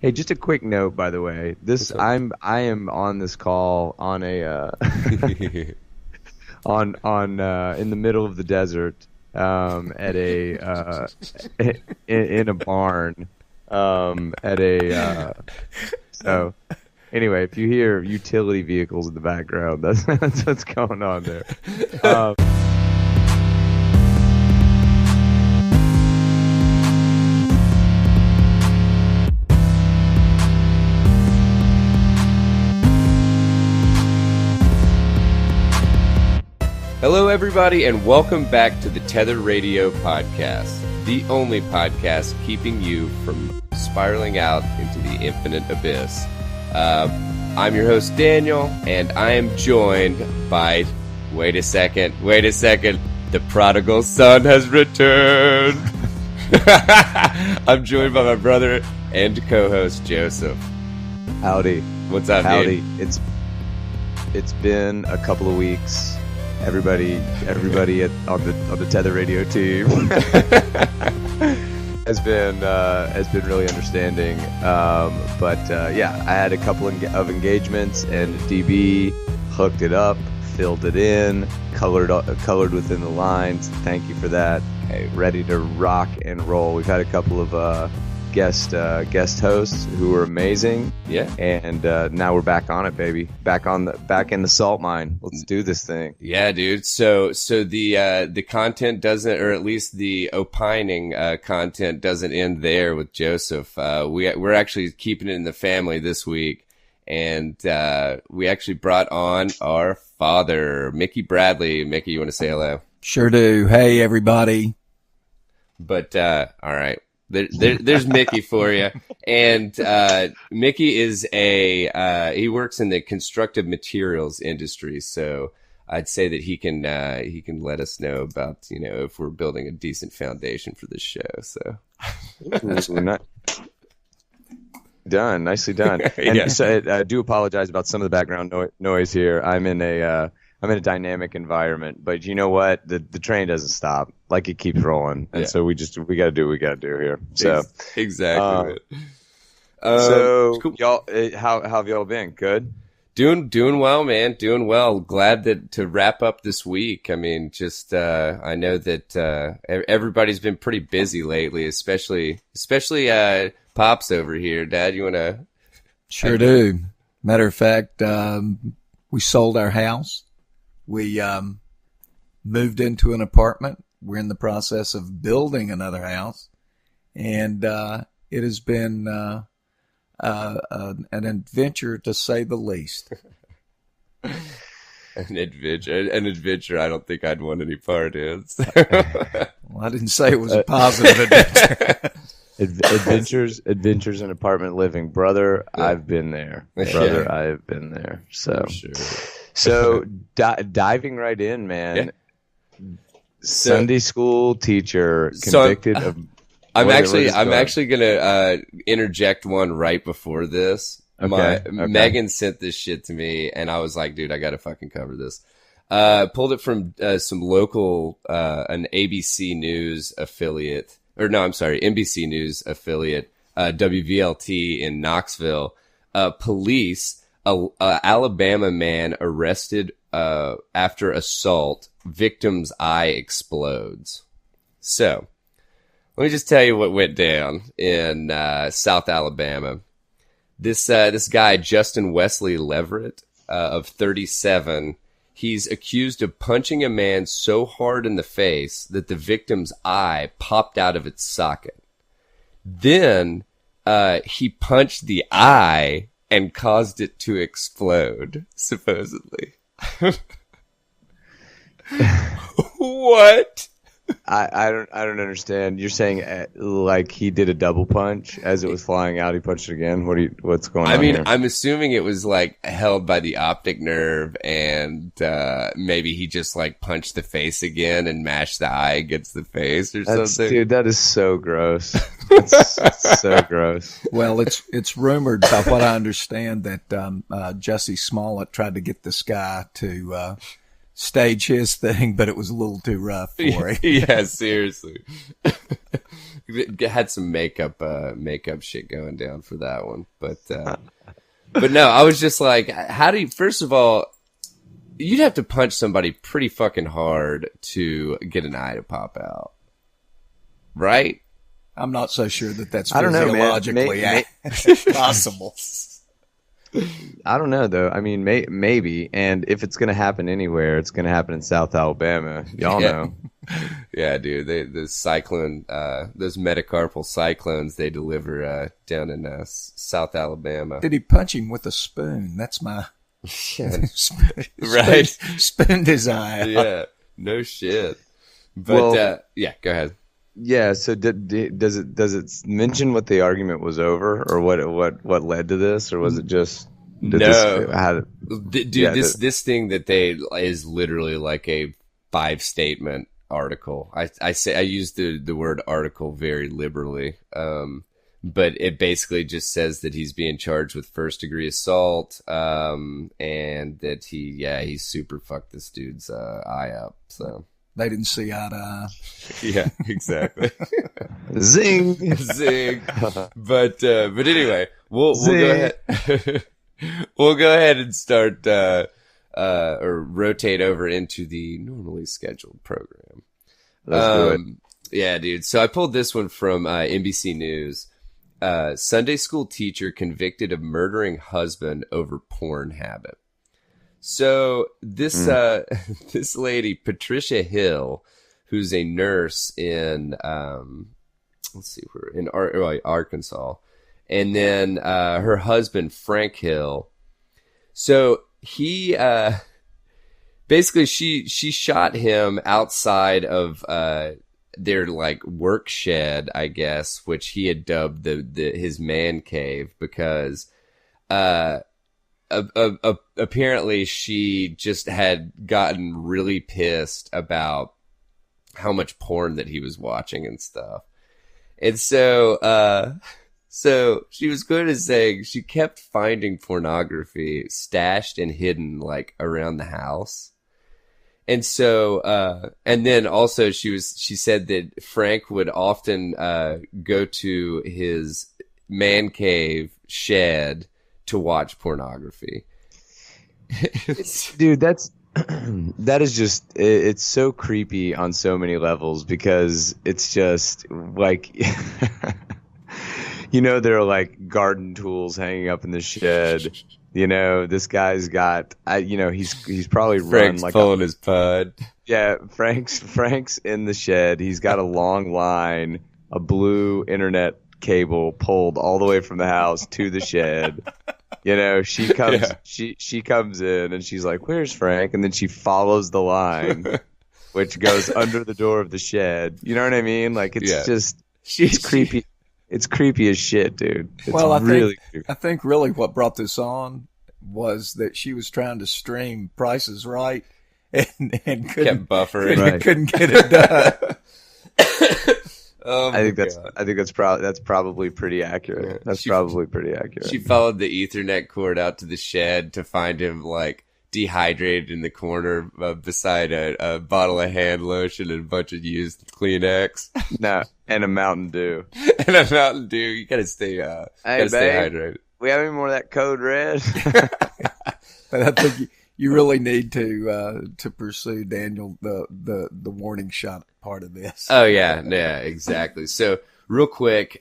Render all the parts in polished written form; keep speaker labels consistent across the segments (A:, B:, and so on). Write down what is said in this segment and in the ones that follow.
A: Hey, just a quick note, by the way.
B: What's up?
A: I am on this call on a on in the middle of the desert at a in a barn at a so anyway, if you hear utility vehicles in the background, that's what's going on there. Um,
B: Hello, everybody, and welcome back to the Tether Radio podcast, the only podcast keeping you from spiraling out into the infinite abyss. I'm your host, Daniel, and I am joined by, wait a second, the prodigal son has returned. I'm joined by my brother and co-host, Joseph.
A: Howdy,
B: What's up,
A: howdy.
B: dude?
A: It's been a couple of weeks. Everybody on the Tether Radio team has been really understanding. Yeah, I had a couple of engagements, and DB hooked it up, filled it in, colored within the lines. Thank you for that. Hey, ready to rock and roll. We've had a couple of guest hosts who were amazing.
B: Yeah.
A: And now we're back on it, baby. Back in the salt mine. Let's do this thing.
B: Yeah, dude. So the content doesn't, or at least the opining content doesn't end there with Joseph. We're actually keeping it in the family this week, and we actually brought on our father, Mickey Bradley. Mickey, you want to say hello?
C: Sure do. Hey, everybody.
B: But all right. There's Mickey for you, and Mickey is he works in the constructive materials industry, so I'd say that he can let us know about if we're building a decent foundation for this show. So
A: Nicely done. And
B: Yeah.
A: so I do apologize about some of the background noise here. I'm in a dynamic environment, but you know what? The train doesn't stop. Like, it keeps rolling, and
B: Yeah.
A: so we got to do what we got to do here. So
B: Exactly. Cool.
A: y'all, how have y'all been? Good.
B: Doing well, man. Doing well. Glad to wrap up this week. I mean, just I know that everybody's been pretty busy lately, especially Pops over here. Dad, you want to?
C: Sure do. Matter of fact, we sold our house. We moved into an apartment. We're in the process of building another house. And it has been an adventure, to say the least.
B: An adventure I don't think I'd want any part in. So.
C: Well, I didn't say it was a positive adventure.
A: Adventures in apartment living, brother.
B: Yeah.
A: I've been there, brother.
B: Yeah.
A: I've been there. So,
B: Sure.
A: so diving right in, man.
B: Yeah.
A: Sunday school teacher
B: So
A: convicted of.
B: I'm
A: what-
B: actually
A: what is
B: I'm
A: going-
B: actually gonna interject one right before this.
A: Okay.
B: Megan sent this shit to me, and I was like, dude, I gotta fucking cover this. Pulled it from some local an ABC News affiliate, or no, I'm sorry, NBC News affiliate, WVLT in Knoxville. Police, Alabama man arrested after assault, victim's eye explodes. So, let me just tell you what went down in South Alabama. This guy, Justin Wesley Leverett, of 37, he's accused of punching a man so hard in the face that the victim's eye popped out of its socket. Then he punched the eye and caused it to explode, supposedly. What?
A: I don't understand. You're saying like he did a double punch as it was flying out. He punched it again. What's going on?
B: I mean,
A: here?
B: I'm assuming it was like held by the optic nerve, and maybe he just like punched the face again and mashed the eye against the face or something.
A: Dude, that is so gross. It's so gross.
C: Well, it's rumored, by what I understand, that Jesse Smollett tried to get this guy to stage his thing, but it was a little too rough for him.
B: Yeah, seriously. had some makeup shit going down for that one. But no, I was just like, how do you, first of all, you'd have to punch somebody pretty fucking hard to get an eye to pop out. Right?
C: I'm not so sure that that's
A: I don't know, man.
C: physiologically possible.
A: I don't know though. I mean, maybe. And if it's gonna happen anywhere, it's gonna happen in South Alabama. Y'all know.
B: Yeah, dude. The cyclone, those metacarpal cyclones, they deliver down in South Alabama.
C: Did he punch him with a spoon? That's my
B: right.
C: Spooned his eye.
B: Yeah. No shit. But yeah, go ahead.
A: Yeah. So does it mention what the argument was over, or what led to this, or was it just
B: no? Dude, this thing that they is literally like a 5-statement article. I use the word article very liberally. But it basically just says that he's being charged with 1st-degree assault, and that he super fucked this dude's eye up. So
C: they didn't see eye to eye.
B: Yeah, exactly.
A: Zing,
B: zing. But anyway, we'll go ahead. We'll go ahead and start or rotate over into the normally scheduled program.
A: Let's do it.
B: Yeah, dude. So I pulled this one from NBC News. Sunday school teacher convicted of murdering husband over porn habit. So this this lady, Patricia Hill, who's a nurse in Arkansas, and then her husband Frank Hill. So he basically she shot him outside of their like work shed, I guess, which he had dubbed his man cave, because apparently she just had gotten really pissed about how much porn that he was watching and stuff. And so she was good at saying she kept finding pornography stashed and hidden like around the house. And so, and then also she said that Frank would often, go to his man cave shed to watch pornography.
A: Dude, that is just, it's so creepy on so many levels, because it's just like, there are like garden tools hanging up in the shed. This guy's got, he's probably
B: Frank's
A: run like
B: pulling his pud.
A: Yeah, Frank's in the shed. He's got a long line, a blue internet cable pulled all the way from the house to the shed. She comes in and she's like, "Where's Frank?" And then she follows the line, which goes under the door of the shed. You know what I mean? Like, it's it's creepy. It's creepy as shit, dude. It's
C: I think really what brought this on was that she was trying to stream Price is Right and couldn't,
B: kept buffering,
C: couldn't get it done.
A: I think that's probably pretty accurate. Yeah, that's probably pretty accurate.
B: She followed the Ethernet cord out to the shed to find him like dehydrated in the corner beside a bottle of hand lotion and a bunch of used Kleenex.
A: No, and a Mountain Dew.
B: And a Mountain Dew. You gotta stay hydrated.
A: We have any more of that Code Red?
C: But I think you really need to pursue, Daniel, the warning shot part of this.
B: Oh yeah, exactly. So real quick,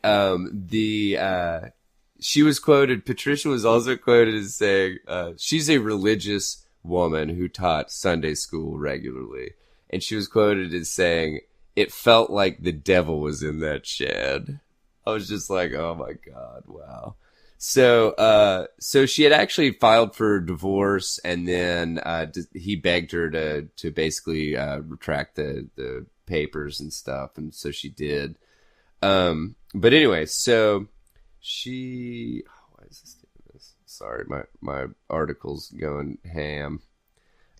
B: she was quoted. Patricia was also quoted as saying, she's a religious woman who taught Sunday school regularly, and she was quoted as saying, "It felt like the devil was in that shed." I was just like, oh my God, wow. So she had actually filed for divorce, and then he begged her to basically retract the papers and stuff, and so she did. But anyway, so she. Why is this doing this? Sorry, my article's going ham.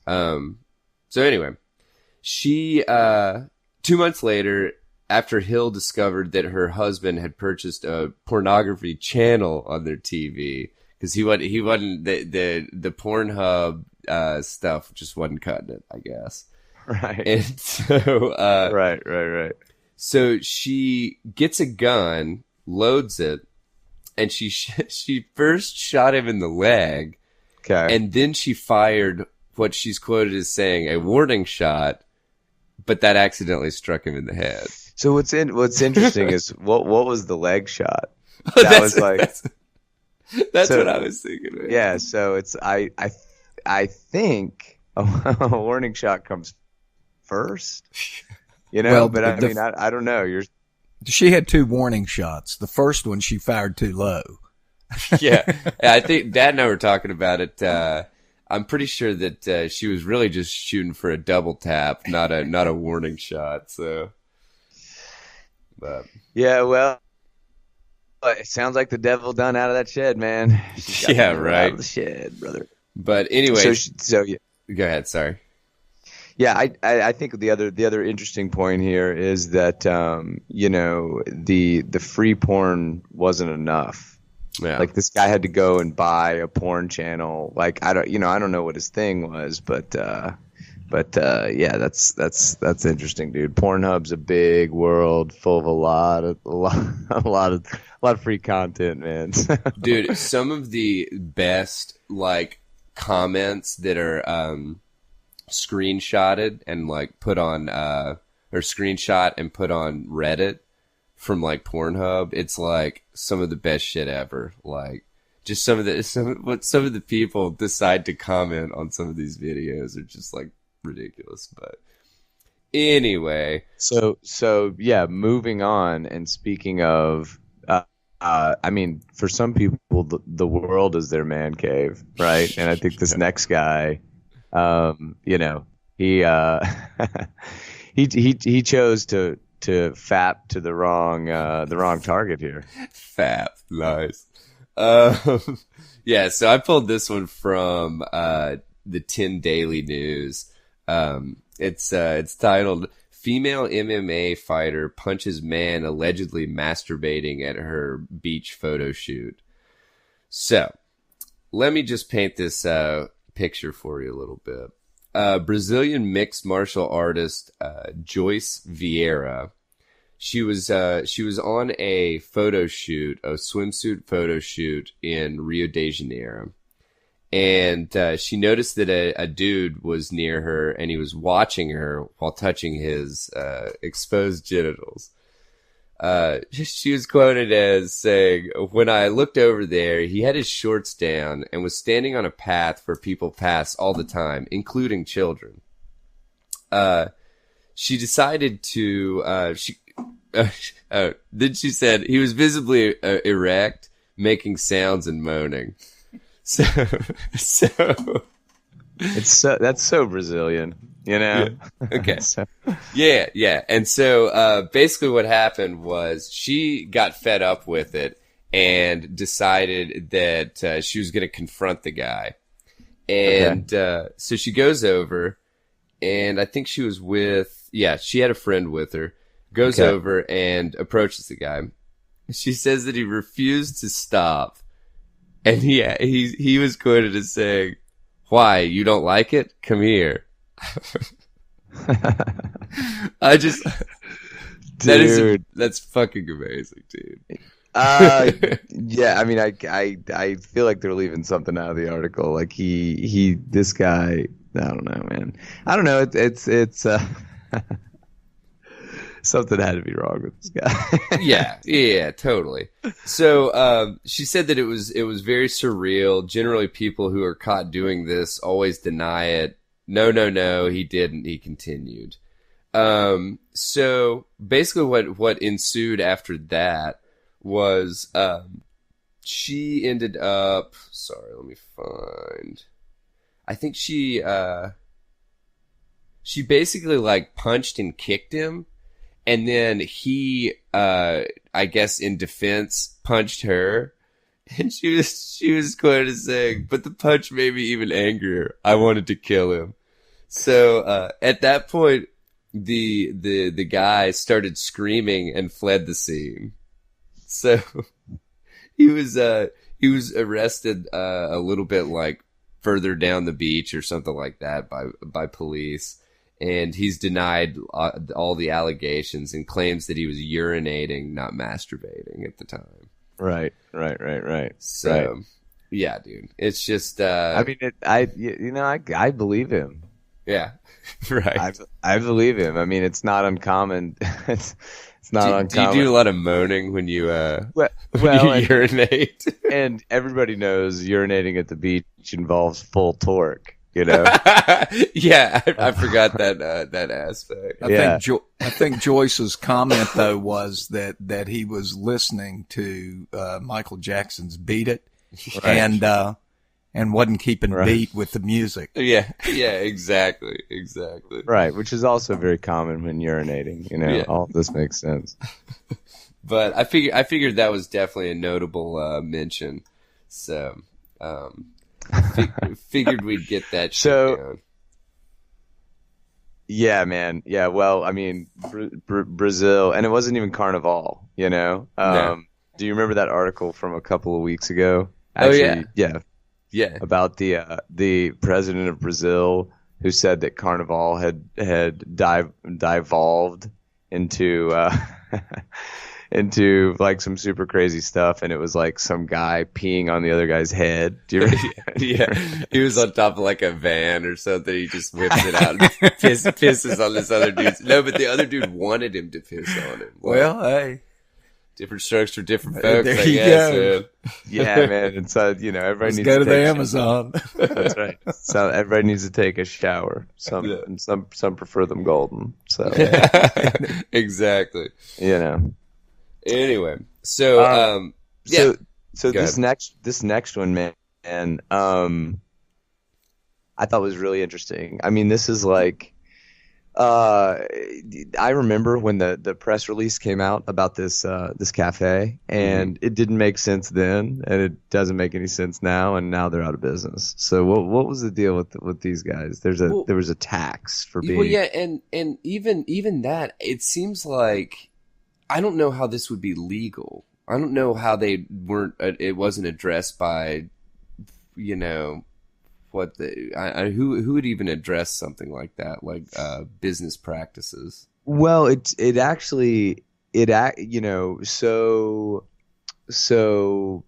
B: So anyway, she 2 months later, after Hill discovered that her husband had purchased a pornography channel on their TV, because he wasn't the Pornhub stuff just wasn't cutting it, I guess.
A: Right.
B: And so
A: right.
B: So she gets a gun, loads it, and she first shot him in the leg,
A: Okay.
B: and then she fired what she's quoted as saying a warning shot, but that accidentally struck him in the head.
A: So what's interesting is what was the leg shot?
B: That's
A: So-
B: what I was thinking. Man.
A: Yeah, so it's I think a warning shot comes first. You know,
C: Well,
A: but I mean I don't know.
C: She had 2 warning shots. The first one she fired too low.
B: Yeah, I think Dad and I were talking about it. I'm pretty sure that she was really just shooting for a double tap, not a warning shot. So, but
A: Yeah, well, it sounds like the devil done out of that shed, man. She's got
B: Yeah,
A: the devil
B: right.
A: Out of the shed, brother.
B: But anyway,
A: So yeah.
B: go ahead. Sorry.
A: Yeah, I think the other interesting point here is that you know, the free porn wasn't enough.
B: Yeah.
A: Like this guy had to go and buy a porn channel. Like I don't know what his thing was, but yeah, that's interesting, dude. Pornhub's a big world full of a lot of free content, man.
B: Dude, some of the best like comments that are screenshotted and like put on or screenshot and put on Reddit from like Pornhub, it's like some of the best shit ever. Like just some of the people decide to comment on some of these videos are just like ridiculous. But anyway,
A: So yeah, moving on. And speaking of, I mean, for some people, the world is their man cave, right? And I think this next guy, you know, he he chose to fap to the wrong target here.
B: fap, nice. Yeah, so I pulled this one from the 10 Daily News. It's titled "Female MMA Fighter Punches Man Allegedly Masturbating at Her Beach Photo Shoot." So, let me just paint this picture for you a little bit. Brazilian mixed martial artist Joyce Vieira. She was on a photo shoot, a swimsuit photo shoot in Rio de Janeiro. And she noticed that a dude was near her and he was watching her while touching his exposed genitals. She was quoted as saying, "When I looked over there, he had his shorts down and was standing on a path where people pass all the time, including children." She decided to, then she said he was visibly erect, making sounds and moaning. So
A: That's so Brazilian, you know?
B: Yeah. Okay.
A: So-
B: Yeah. And so, basically what happened was she got fed up with it and decided that, she was going to confront the guy. And, so she goes over and I think she was she had a friend with her, goes over and approaches the guy. She says that he refused to stop. And he was quoted as saying, "Why, you don't like it? Come here." I just,
A: Dude.
B: that's fucking amazing, dude.
A: Yeah, I mean, I feel like they're leaving something out of the article. Like this guy, I don't know, man. I don't know. It's something had to be wrong with this guy.
B: Yeah, totally. So, she said that it was very surreal. Generally, people who are caught doing this always deny it. No, he didn't. He continued. So basically what ensued after that was, she ended up, sorry, let me find, I think she basically like punched and kicked him. And then he, I guess in defense, punched her. And she was quoted as saying, "But the punch made me even angrier. I wanted to kill him." So, at that point, the guy started screaming and fled the scene. So, he was arrested, a little bit like further down the beach or something like that by police. and he's denied all the allegations and claims that he was urinating, not masturbating at the time.
A: Right.
B: So,
A: right.
B: Yeah, dude, it's just.
A: I mean, I believe him.
B: Yeah, right.
A: I believe him. I mean, it's not uncommon. it's not uncommon.
B: Do you do a lot of moaning when you
A: well,
B: when you urinate?
A: And everybody knows urinating at the beach involves full torque. You know.
B: Yeah, I forgot that aspect.
C: I think Joyce's comment though was that he was listening to Michael Jackson's "Beat It," right. and wasn't keeping beat with the music.
B: Yeah, exactly.
A: Right, which is also very common when urinating. You know, all of this makes sense.
B: But I figured that was definitely a notable mention. So. Figured we'd get that shit down.
A: Yeah, man. Yeah, well, I mean, Brazil, and it wasn't even Carnival, you know?
B: No.
A: Do you remember that article from a couple of weeks ago?
B: Actually,
A: yeah. About the president of Brazil who said that Carnival had devolved into into like some super crazy stuff, and it was like some guy peeing on the other guy's head. Do you remember?
B: Yeah, he was on top of like a van or something. He just whips it out and pisses on this other dude. No, but the other dude wanted him to piss on him.
C: Well, hey,
B: different strokes for different folks.
C: There
B: I
C: you
B: guess.
C: go.
A: Yeah, man. And so everybody needs
C: go to
A: to
C: the
A: take
C: Amazon.
A: That's right. So everybody needs to take a shower. Some prefer them golden. So
B: exactly.
A: You know.
B: Anyway, so
A: this next one, man, and I thought was really interesting. I mean, this is like, I remember when the press release came out about this cafe, and it didn't make sense then, and it doesn't make any sense now, and now they're out of business. So what was the deal with these guys? There was a tax for being.
B: Well, yeah, and even that, it seems like. I don't know how this would be legal. I don't know how they weren't. It wasn't addressed by, you know, what the who would even address something like that, like business practices.
A: Well, it actually you know, so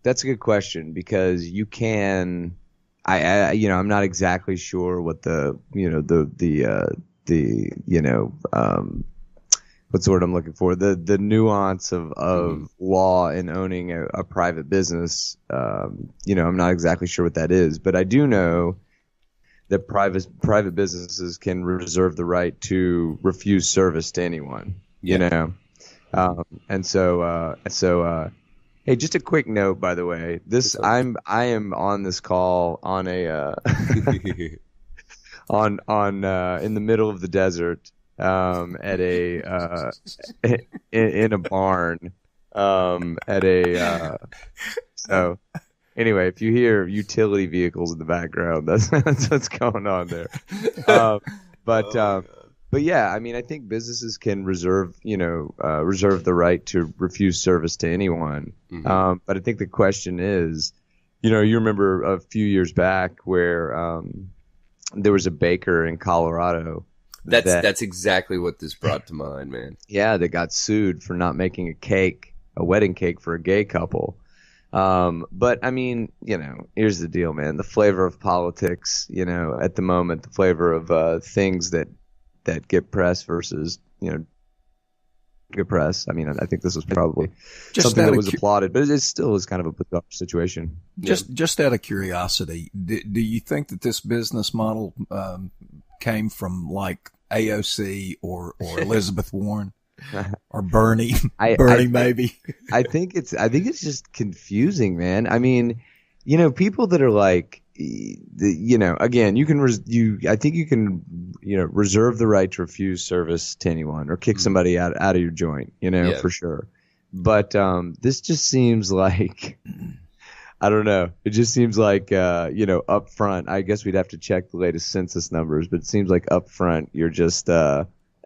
A: that's a good question, because you can. I you know, I'm not exactly sure what the what's the word I'm looking for? The nuance of law in owning a private business. You know, I'm not exactly sure what that is, but I do know that private businesses can reserve the right to refuse service to anyone. You know, and so hey, just a quick note, by the way. I am on this call on a in the middle of the desert. At a in a barn at a so anyway, if you hear utility vehicles in the background, that's what's going on there. But yeah, I mean, I think businesses can reserve the right to refuse service to anyone. But I think the question is, you know, you remember a few years back where there was a baker in Colorado.
B: That's exactly what this brought to mind, man.
A: Yeah, they got sued for not making a wedding cake for a gay couple. But I mean, you know, here's the deal, man. The flavor of politics, you know, at the moment, the flavor of things that get press versus, you know, get press. I mean, I think this was probably something that was applauded, but it still is kind of a bizarre situation.
C: Just out of curiosity, do you think that this business model came from like AOC or Elizabeth Warren or Bernie? Maybe.
A: I think it's just confusing, man. I mean, you know, people that are like, you know, again, I think you can, you know, reserve the right to refuse service to anyone or kick somebody out of your joint, you know, for sure. But this just seems like. I don't know. It just seems like, you know, up front, I guess we'd have to check the latest census numbers, but it seems like up front you're just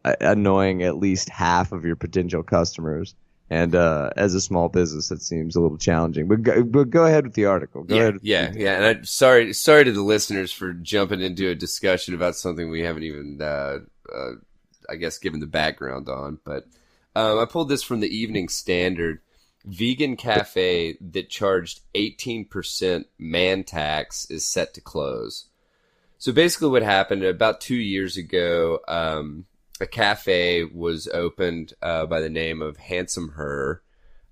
A: annoying at least half of your potential customers. And as a small business, it seems a little challenging. But go ahead with the article. Go ahead.
B: Yeah. And I'm sorry to the listeners for jumping into a discussion about something we haven't even I guess, given the background on. But I pulled this from the Evening Standard. Vegan cafe that charged 18% man tax is set to close. So basically what happened about 2 years ago, a cafe was opened by the name of Handsome Her,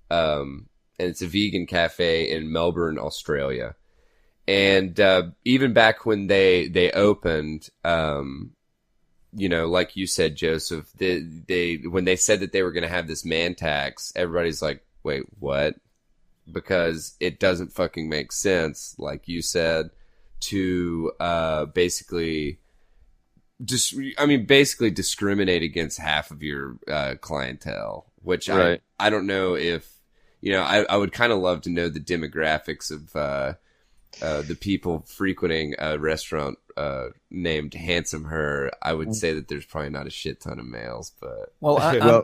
B: and it's a vegan cafe in Melbourne, Australia. And even back when they opened, you know, like you said, Joseph, they when they said that they were going to have this man tax, everybody's like, wait, what? Because it doesn't fucking make sense, like you said, to basically discriminate against half of your clientele, which
A: Right.
B: I don't know if, you know, I would kind of love to know the demographics of the people frequenting a restaurant named Handsome Her. I would say that there's probably not a shit ton of males, but
C: Well,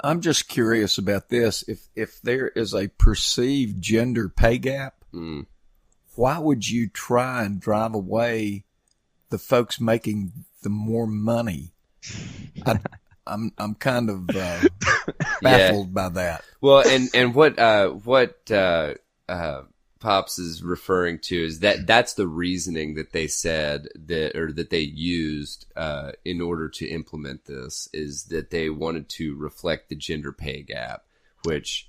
C: I'm just curious about this. If there is a perceived gender pay gap, why would you try and drive away the folks making the more money? I'm kind of baffled by that.
B: Well, and what Pops is referring to is that's the reasoning that they said that they used in order to implement this, is that they wanted to reflect the gender pay gap, which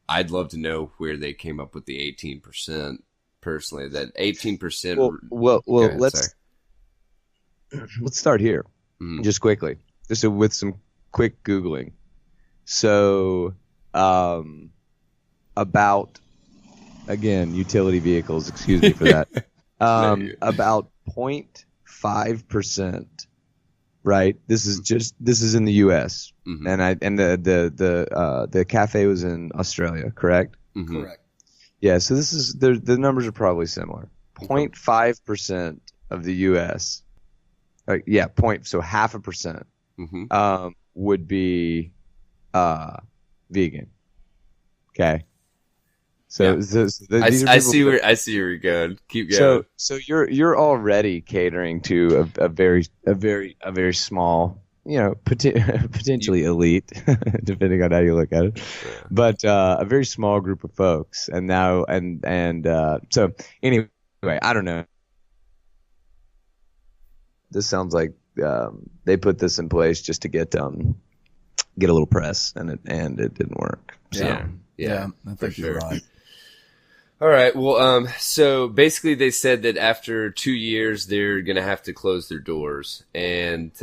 B: I'd love to know where they came up with the 18%. Personally, that 18%.
A: Well,
B: ahead,
A: let's start here, just quickly, just with some quick Googling. So, about, again, utility vehicles. Excuse me for that. About 0.5%. Right. This is in the U.S. and the cafe was in Australia, correct?
C: Correct.
A: Yeah, so this is the numbers are probably similar. 0.5% of the U.S. So 0.5%, would be vegan. Okay. So,
B: yeah. I see where you're going. Keep going.
A: So you're already catering to a very small, you know, potentially elite, depending on how you look at it, but a very small group of folks. And now so anyway, I don't know. This sounds like they put this in place just to get a little press, and it didn't work. So.
C: Yeah, I think you're right.
B: All right. Well, so basically they said that after 2 years, they're going to have to close their doors. And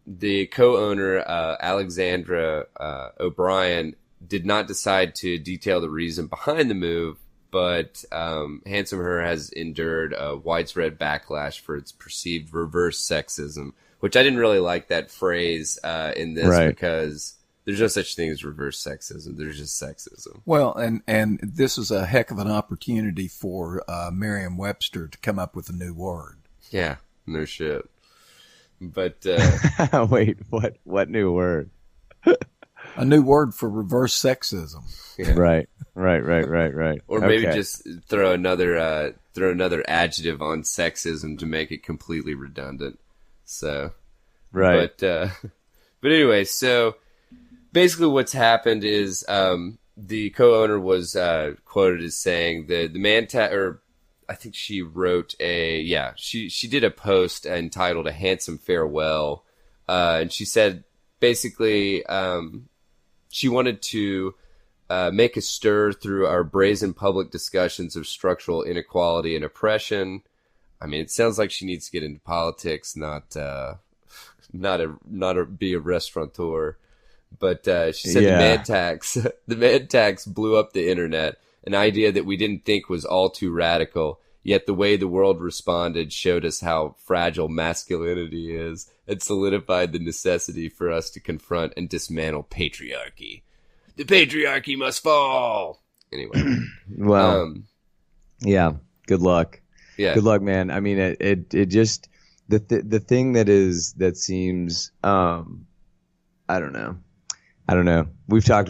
B: the co-owner, Alexandra O'Brien, did not decide to detail the reason behind the move, but Handsome Her has endured a widespread backlash for its perceived reverse sexism, which I didn't really like that phrase in this,
A: right,
B: because there's no such thing as reverse sexism. There's just sexism.
C: Well, and this is a heck of an opportunity for Merriam-Webster to come up with a new word.
B: Yeah, no shit. But
A: wait, what new word?
C: A new word for reverse sexism.
B: Yeah.
A: Right.
B: Or maybe just throw another adjective on sexism to make it completely redundant. So,
A: right.
B: But anyway, so basically what's happened is the co-owner was quoted as saying the man or I think she wrote she did a post entitled "A Handsome Farewell," and she said basically she wanted to make a stir through our brazen public discussions of structural inequality and oppression. I mean, it sounds like she needs to get into politics, not be a restaurateur. But she said the man tax blew up the internet, an idea that we didn't think was all too radical. Yet the way the world responded showed us how fragile masculinity is and solidified the necessity for us to confront and dismantle patriarchy. The patriarchy must fall. Anyway.
A: Well, yeah. Good luck.
B: Yeah.
A: Good luck, man. I mean, it just the thing that seems I don't know. We've talked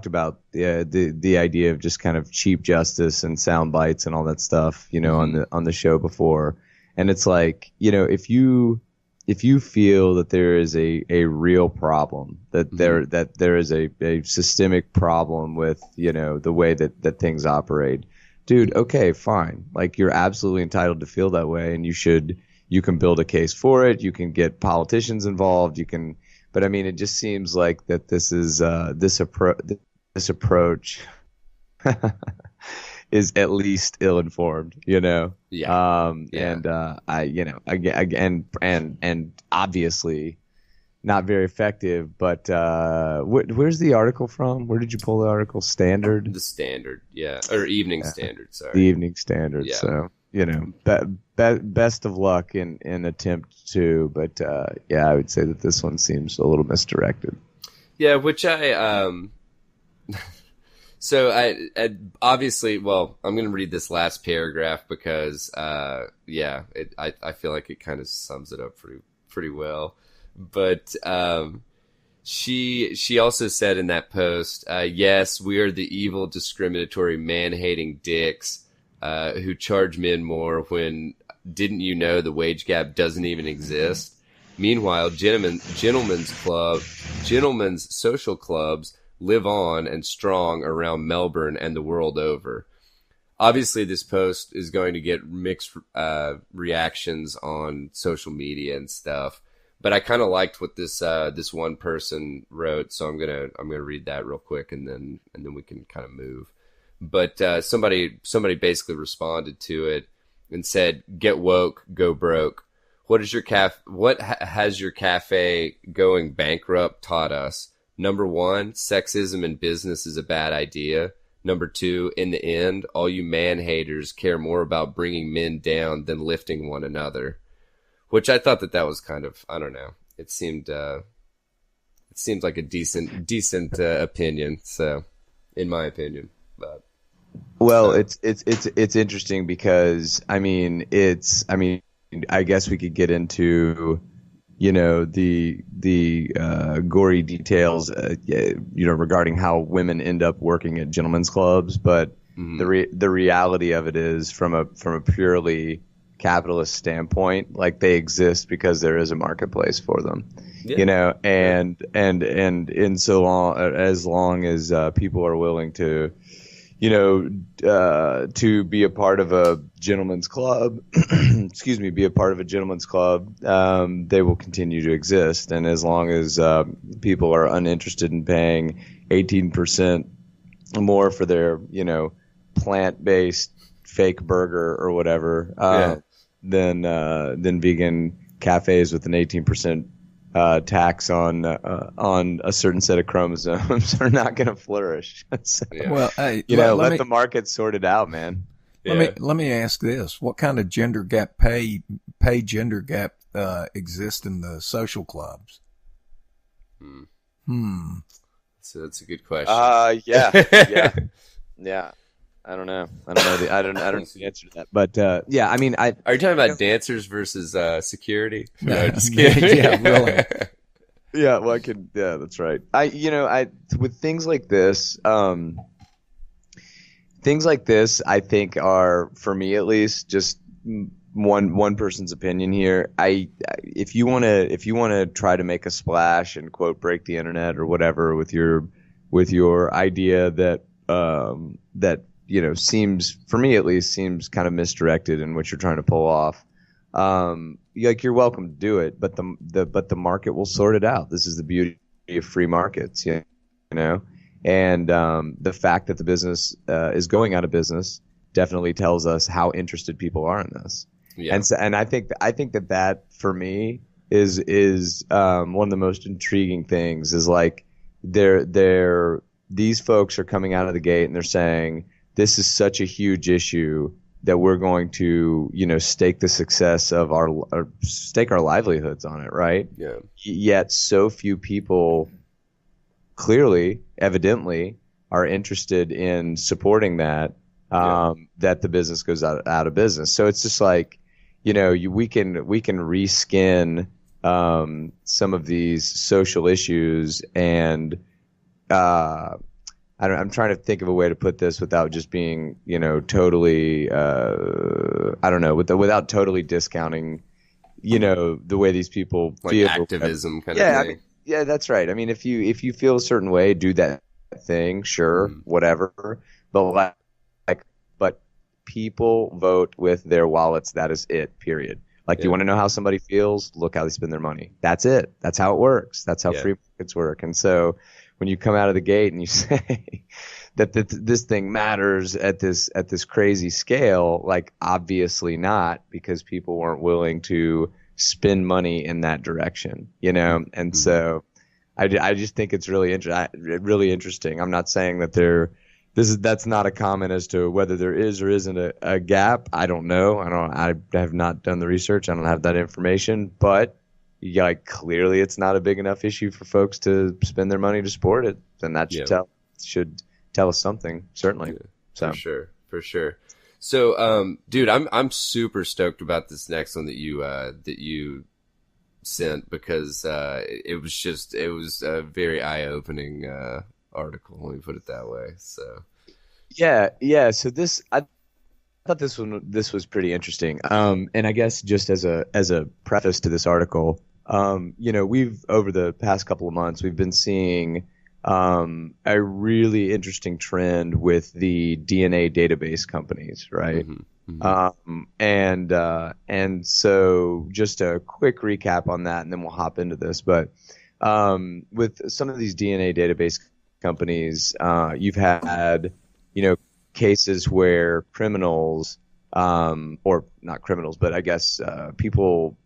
A: about the idea of just kind of cheap justice and sound bites and all that stuff, you know, on the show before. And it's like, you know, if you if you feel that there is a real problem, that
B: Mhm.
A: there is a systemic problem with, the way that things operate, dude, okay, fine. Like, you're absolutely entitled to feel that way, and you can build a case for it. You can get politicians involved. But I mean, it just seems like that this approach is at least ill-informed,
B: Yeah. Yeah.
A: and I, again, and obviously not very effective. But where's the article from? Where did you pull the article? Standard,
B: The Standard. Yeah. Or Evening
A: yeah,
B: Standard.
A: the
B: Sorry.
A: Evening Standard.
B: Yeah.
A: So best of luck in attempt to. But yeah, I would say that this one seems a little misdirected.
B: Yeah. Which so I obviously, well, I'm going to read this last paragraph because, I feel like it kind of sums it up pretty well. But, she also said in that post, yes, we are the evil, discriminatory, man-hating dicks, who charge men more when didn't you know the wage gap doesn't even exist? Meanwhile, gentlemen's social clubs live on and strong around Melbourne and the world over. Obviously, this post is going to get mixed reactions on social media and stuff. But I kind of liked what this one person wrote, so I'm gonna read that real quick, and then we can kind of move. But somebody basically responded to it and said, "Get woke, go broke. What has your cafe going bankrupt taught us? Number one, sexism in business is a bad idea. Number two, in the end, all you man haters care more about bringing men down than lifting one another." Which I thought that was kind of, I don't know. It seemed like a decent opinion. So, in my opinion, but
A: Well,
B: so,
A: it's interesting because I guess we could get into the gory details regarding how women end up working at gentlemen's clubs, but
B: mhm.
A: the reality of it is from a purely capitalist standpoint, like, they exist because there is a marketplace for them,
B: Yeah, yeah,
A: and in so long as people are willing to to be a part of a gentleman's club, excuse me, be a part of a gentleman's club, they will continue to exist. And as long as people are uninterested in paying 18% more for their, plant-based fake burger or whatever,
B: yeah,
A: then vegan cafes with an 18% tax on a certain set of chromosomes are not going to flourish. So,
B: yeah,
C: Well, hey,
A: let the market sort it out, man.
B: yeah.
C: let me ask this: what kind of gender gap pay gender gap exists in the social clubs?
B: Hmm.
C: Hmm.
B: So that's a good question.
A: Yeah. I don't know. I don't know the answer to that. But yeah, I mean,
B: Are you talking about dancers versus security? No,
C: Yeah,
B: just kidding.
C: yeah, really.
A: yeah, well, yeah, that's right. With things like this, I think are, for me at least, just one person's opinion here. If you want to try to make a splash and, quote, break the internet or whatever with your idea that seems, for me at least, seems kind of misdirected in what you're trying to pull off. You're welcome to do it, but the market will sort it out. This is the beauty of free markets, and the fact that the business is going out of business definitely tells us how interested people are in this.
B: Yeah.
A: And I think that for me is one of the most intriguing things, is like these folks are coming out of the gate and they're saying, this is such a huge issue that we're going to, stake the success of stake our livelihoods on it, right?
B: Yeah.
A: Yet so few people clearly, evidently, are interested in supporting that, that the business goes out of business. So it's just like, we can reskin some of these social issues, and I'm trying to think of a way to put this without just being, totally, without totally discounting the way these people
B: Like
A: feel.
B: activism kind
A: Yeah,
B: of
A: I
B: thing.
A: mean, yeah, that's right. I mean, if you feel a certain way, do that thing, sure, whatever. But but people vote with their wallets. That is it. Period. Like, you want to know how somebody feels? Look how they spend their money. That's it. That's how it works. That's how free markets work. And so, when you come out of the gate and you say that this thing matters at this crazy scale, like, obviously not, because people weren't willing to spend money in that direction, And so, I just think it's really interesting. I'm not saying that that's not a comment as to whether there is or isn't a gap. I don't know. I have not done the research. I don't have that information, but clearly it's not a big enough issue for folks to spend their money to support it. And that should tell us something, certainly.
B: Yeah,
A: so
B: for sure. So, dude, I'm super stoked about this next one that you sent, because it was a very eye-opening article. Let me put it that way. So
A: yeah. So I thought this was pretty interesting. And I guess just as a preface to this article, we've, over the past couple of months, we've been seeing a really interesting trend with the DNA database companies, right? And so just a quick recap on that, and then we'll hop into this. But with some of these DNA database companies, you've had, cases where criminals, or not criminals, but I guess people,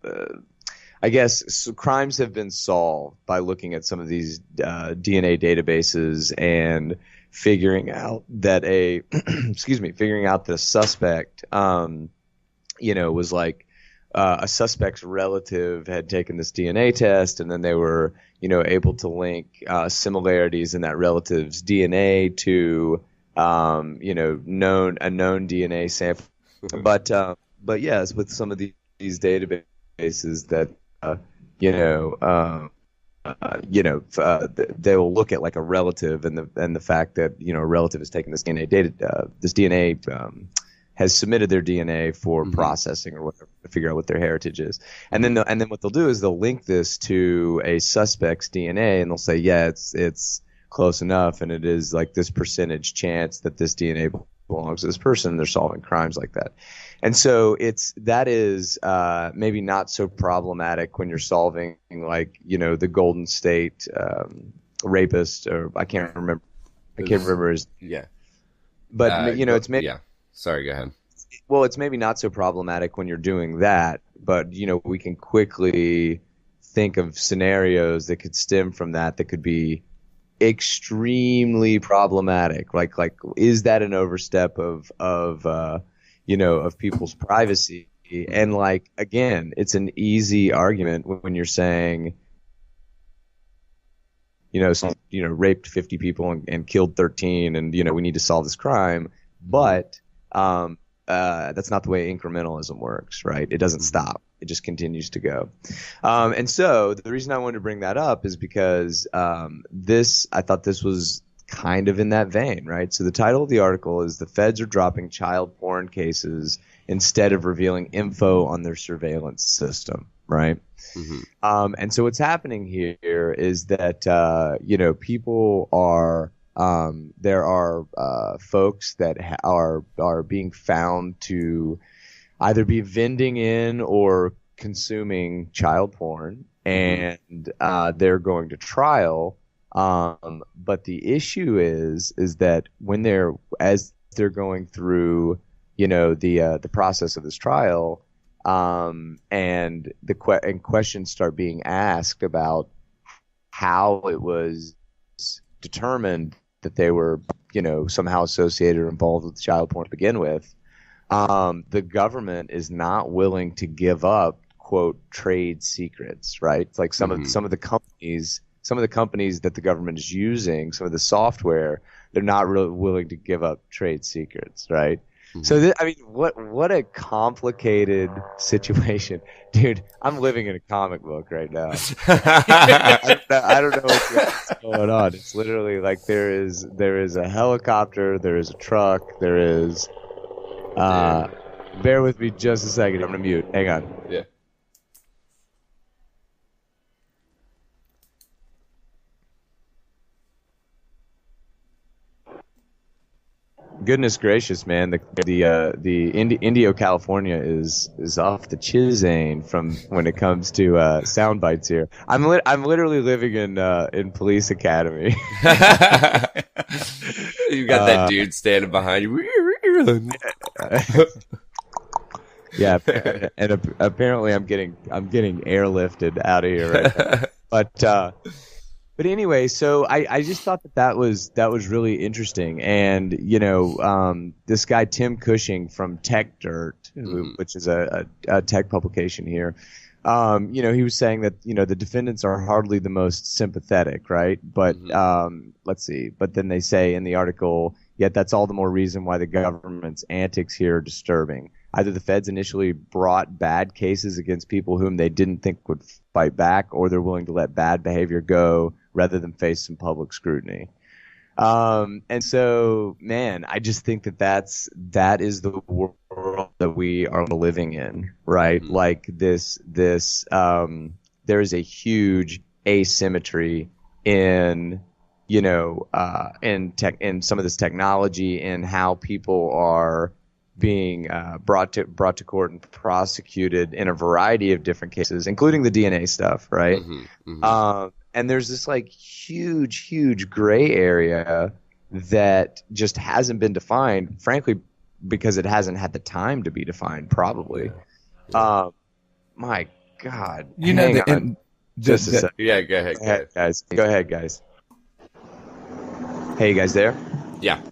A: crimes have been solved by looking at some of these DNA databases and figuring out that figuring out the suspect, was like a suspect's relative had taken this DNA test, and then they were, able to link similarities in that relative's DNA to, a known DNA sample. But yes, with some of these databases that, they will look at like a relative, and the fact that, a relative has taken this DNA has submitted their DNA for processing or whatever to figure out what their heritage is. And then what they'll do is they'll link this to a suspect's DNA, and they'll say, yeah, it's close enough, and it is like this percentage chance that this DNA belongs to this person. They're solving crimes like that. And so that is maybe not so problematic when you're solving, like, the Golden State rapist, or I can't remember his.
B: Yeah.
A: But it's maybe.
B: Yeah. Sorry, go ahead.
A: Well, it's maybe not so problematic when you're doing that, but we can quickly think of scenarios that could stem from that could be extremely problematic. Like is that an overstep of people's privacy? And like, again, it's an easy argument when you're saying, raped 50 people and killed 13, and we need to solve this crime. But that's not the way incrementalism works, right? It doesn't stop. It just continues to go. And so the reason I wanted to bring that up is because I thought this was kind of in that vein, right? So the title of the article is "The Feds Are Dropping Child Porn Cases Instead of Revealing Info on Their Surveillance System," right? And so what's happening here is that, people are, there are folks that are being found to either be vending in or consuming child porn, and they're going to trial. But the issue is that as they're going through, the process of this trial, and questions start being asked about how it was determined that they were, somehow associated or involved with child porn to begin with. The government is not willing to give up, quote, trade secrets, right? It's like some of the companies that the government is using, some of the software, they're not really willing to give up trade secrets, right? So what a complicated situation, dude. I'm living in a comic book right now. I don't know what's going on. It's literally like there is a helicopter, there is a truck, there is. Bear with me just a second. I'm gonna mute. Hang on.
B: Yeah.
A: Goodness gracious, man! Indio California is off the chisane from when it comes to sound bites here. I'm literally living in police academy.
B: You got that dude standing behind you.
A: Yeah, and apparently I'm getting airlifted out of here right now. But anyway, so I just thought that was really interesting. And, this guy, Tim Cushing from Tech Dirt, which is a tech publication here, he was saying that, the defendants are hardly the most sympathetic, right? But let's see. But then they say in the article, yet that's all the more reason why the government's antics here are disturbing. Either the feds initially brought bad cases against people whom they didn't think would fight back, or they're willing to let bad behavior go rather than face some public scrutiny. And so, man, I just think that is the world that we are living in, right? Like there is a huge asymmetry in, in some of this technology and how people are being brought to court and prosecuted in a variety of different cases, including the DNA stuff, right? And there's this like huge gray area that just hasn't been defined, frankly, because it hasn't had the time to be defined, probably. My God.
B: Yeah, go ahead,
A: guys. Go ahead, guys. Hey, you guys there?
B: Yeah.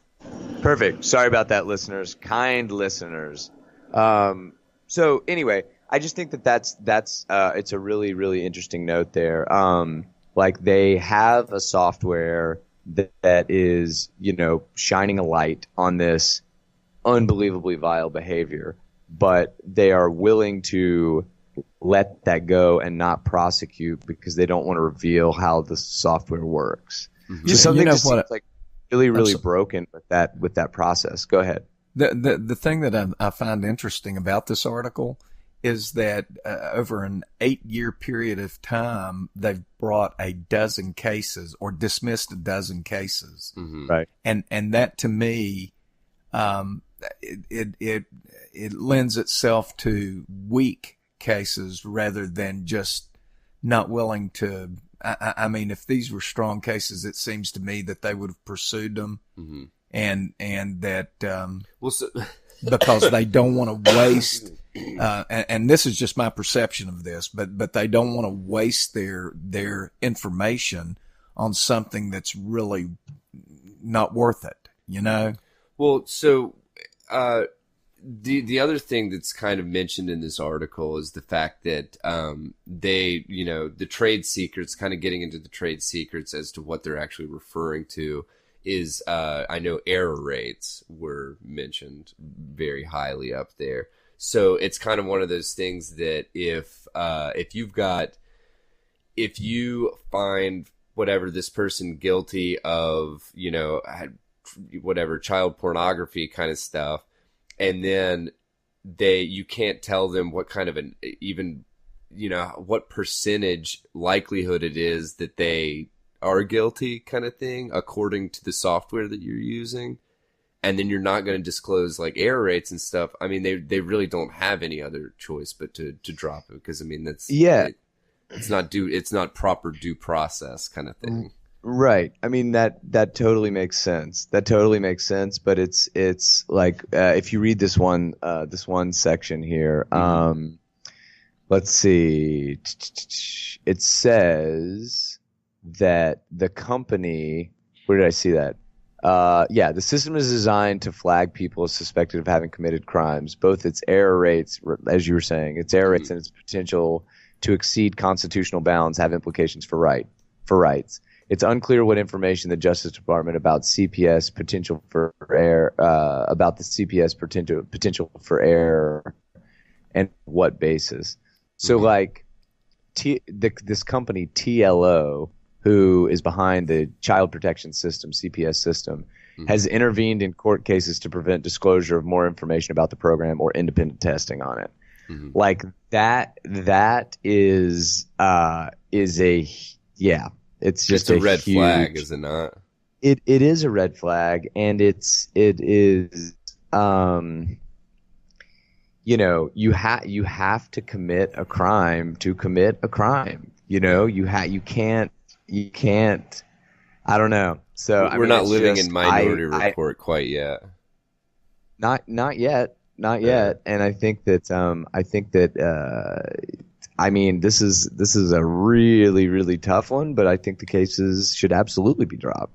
A: Perfect. Sorry about that, listeners. Kind listeners. So anyway, I just think that's it's a really, really interesting note there. Like they have a software that is, shining a light on this unbelievably vile behavior, but they are willing to let that go and not prosecute because they don't want to reveal how the software works. So something just seems like really broken with that process. Go ahead.
C: The thing that I find interesting about this article is that over an 8-year period of time, they've brought a dozen cases or dismissed a dozen cases.
A: Right.
C: And that to me, it lends itself to weak cases rather than just not willing to. I mean, if these were strong cases, it seems to me that they would have pursued them, and that because they don't want to waste. And this is just my perception of this, but they don't want to waste their information on something that's really not worth it,
B: Well, so the other thing that's kind of mentioned in this article is the fact that they, the trade secrets, kind of getting into the trade secrets as to what they're actually referring to is, I know error rates were mentioned very highly up there. So it's kind of one of those things that if you find whatever this person guilty of, whatever child pornography kind of stuff, and then you can't tell them what kind of what percentage likelihood it is that they are guilty kind of thing, according to the software that you're using. And then you're not going to disclose like error rates and stuff. I mean, they really don't have any other choice but to drop it because it's not proper due process kind of thing.
A: Right. I mean that totally makes sense. But it's like if you read this one section here, let's see. It says that the company. Where did I see that? The system is designed to flag people as suspected of having committed crimes. Both its error rates, as you were saying, its error rates and its potential to exceed constitutional bounds have implications for rights. It's unclear what information the Justice Department about CPS potential for error potential for error and what basis. So like this company TLO, who is behind the Child Protection System, CPS system, has intervened in court cases to prevent disclosure of more information about the program or independent testing on it. Like that is it's just
B: a red flag, is it not?
A: it is a red flag, and it is um you have to commit a crime to commit a crime. You can't. I don't know. So I
B: We're
A: mean,
B: not
A: it's
B: living
A: just
B: in Minority
A: I
B: Report quite yet.
A: not yet, not
B: Yeah.
A: yet. And I think that I mean, this is a really really tough one, but I think the cases should absolutely be dropped.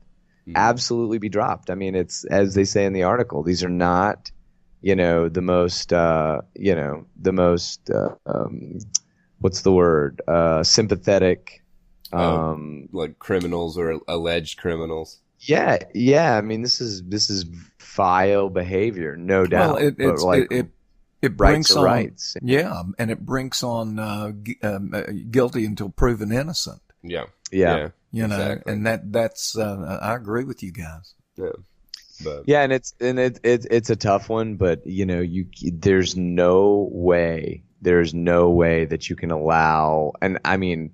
B: Mhm.
A: Absolutely be dropped. I mean, it's as they say in the article, these are not, the most what's the word? Sympathetic.
B: Oh,
A: Um,
B: like criminals or alleged criminals.
A: yeah, yeah. I mean, this is vile behavior, no
C: Well,
A: doubt. But like,
C: it
A: rights
C: brinks
A: are
C: on,
A: rights.
C: yeah, and it brinks on guilty until proven innocent.
B: Yeah.
A: Yeah.
B: Yeah.
C: You know,
B: Exactly.
C: and that's I agree with you guys.
B: Yeah. But
A: Yeah, and it's a tough one, but there's no way that you can allow, and I mean,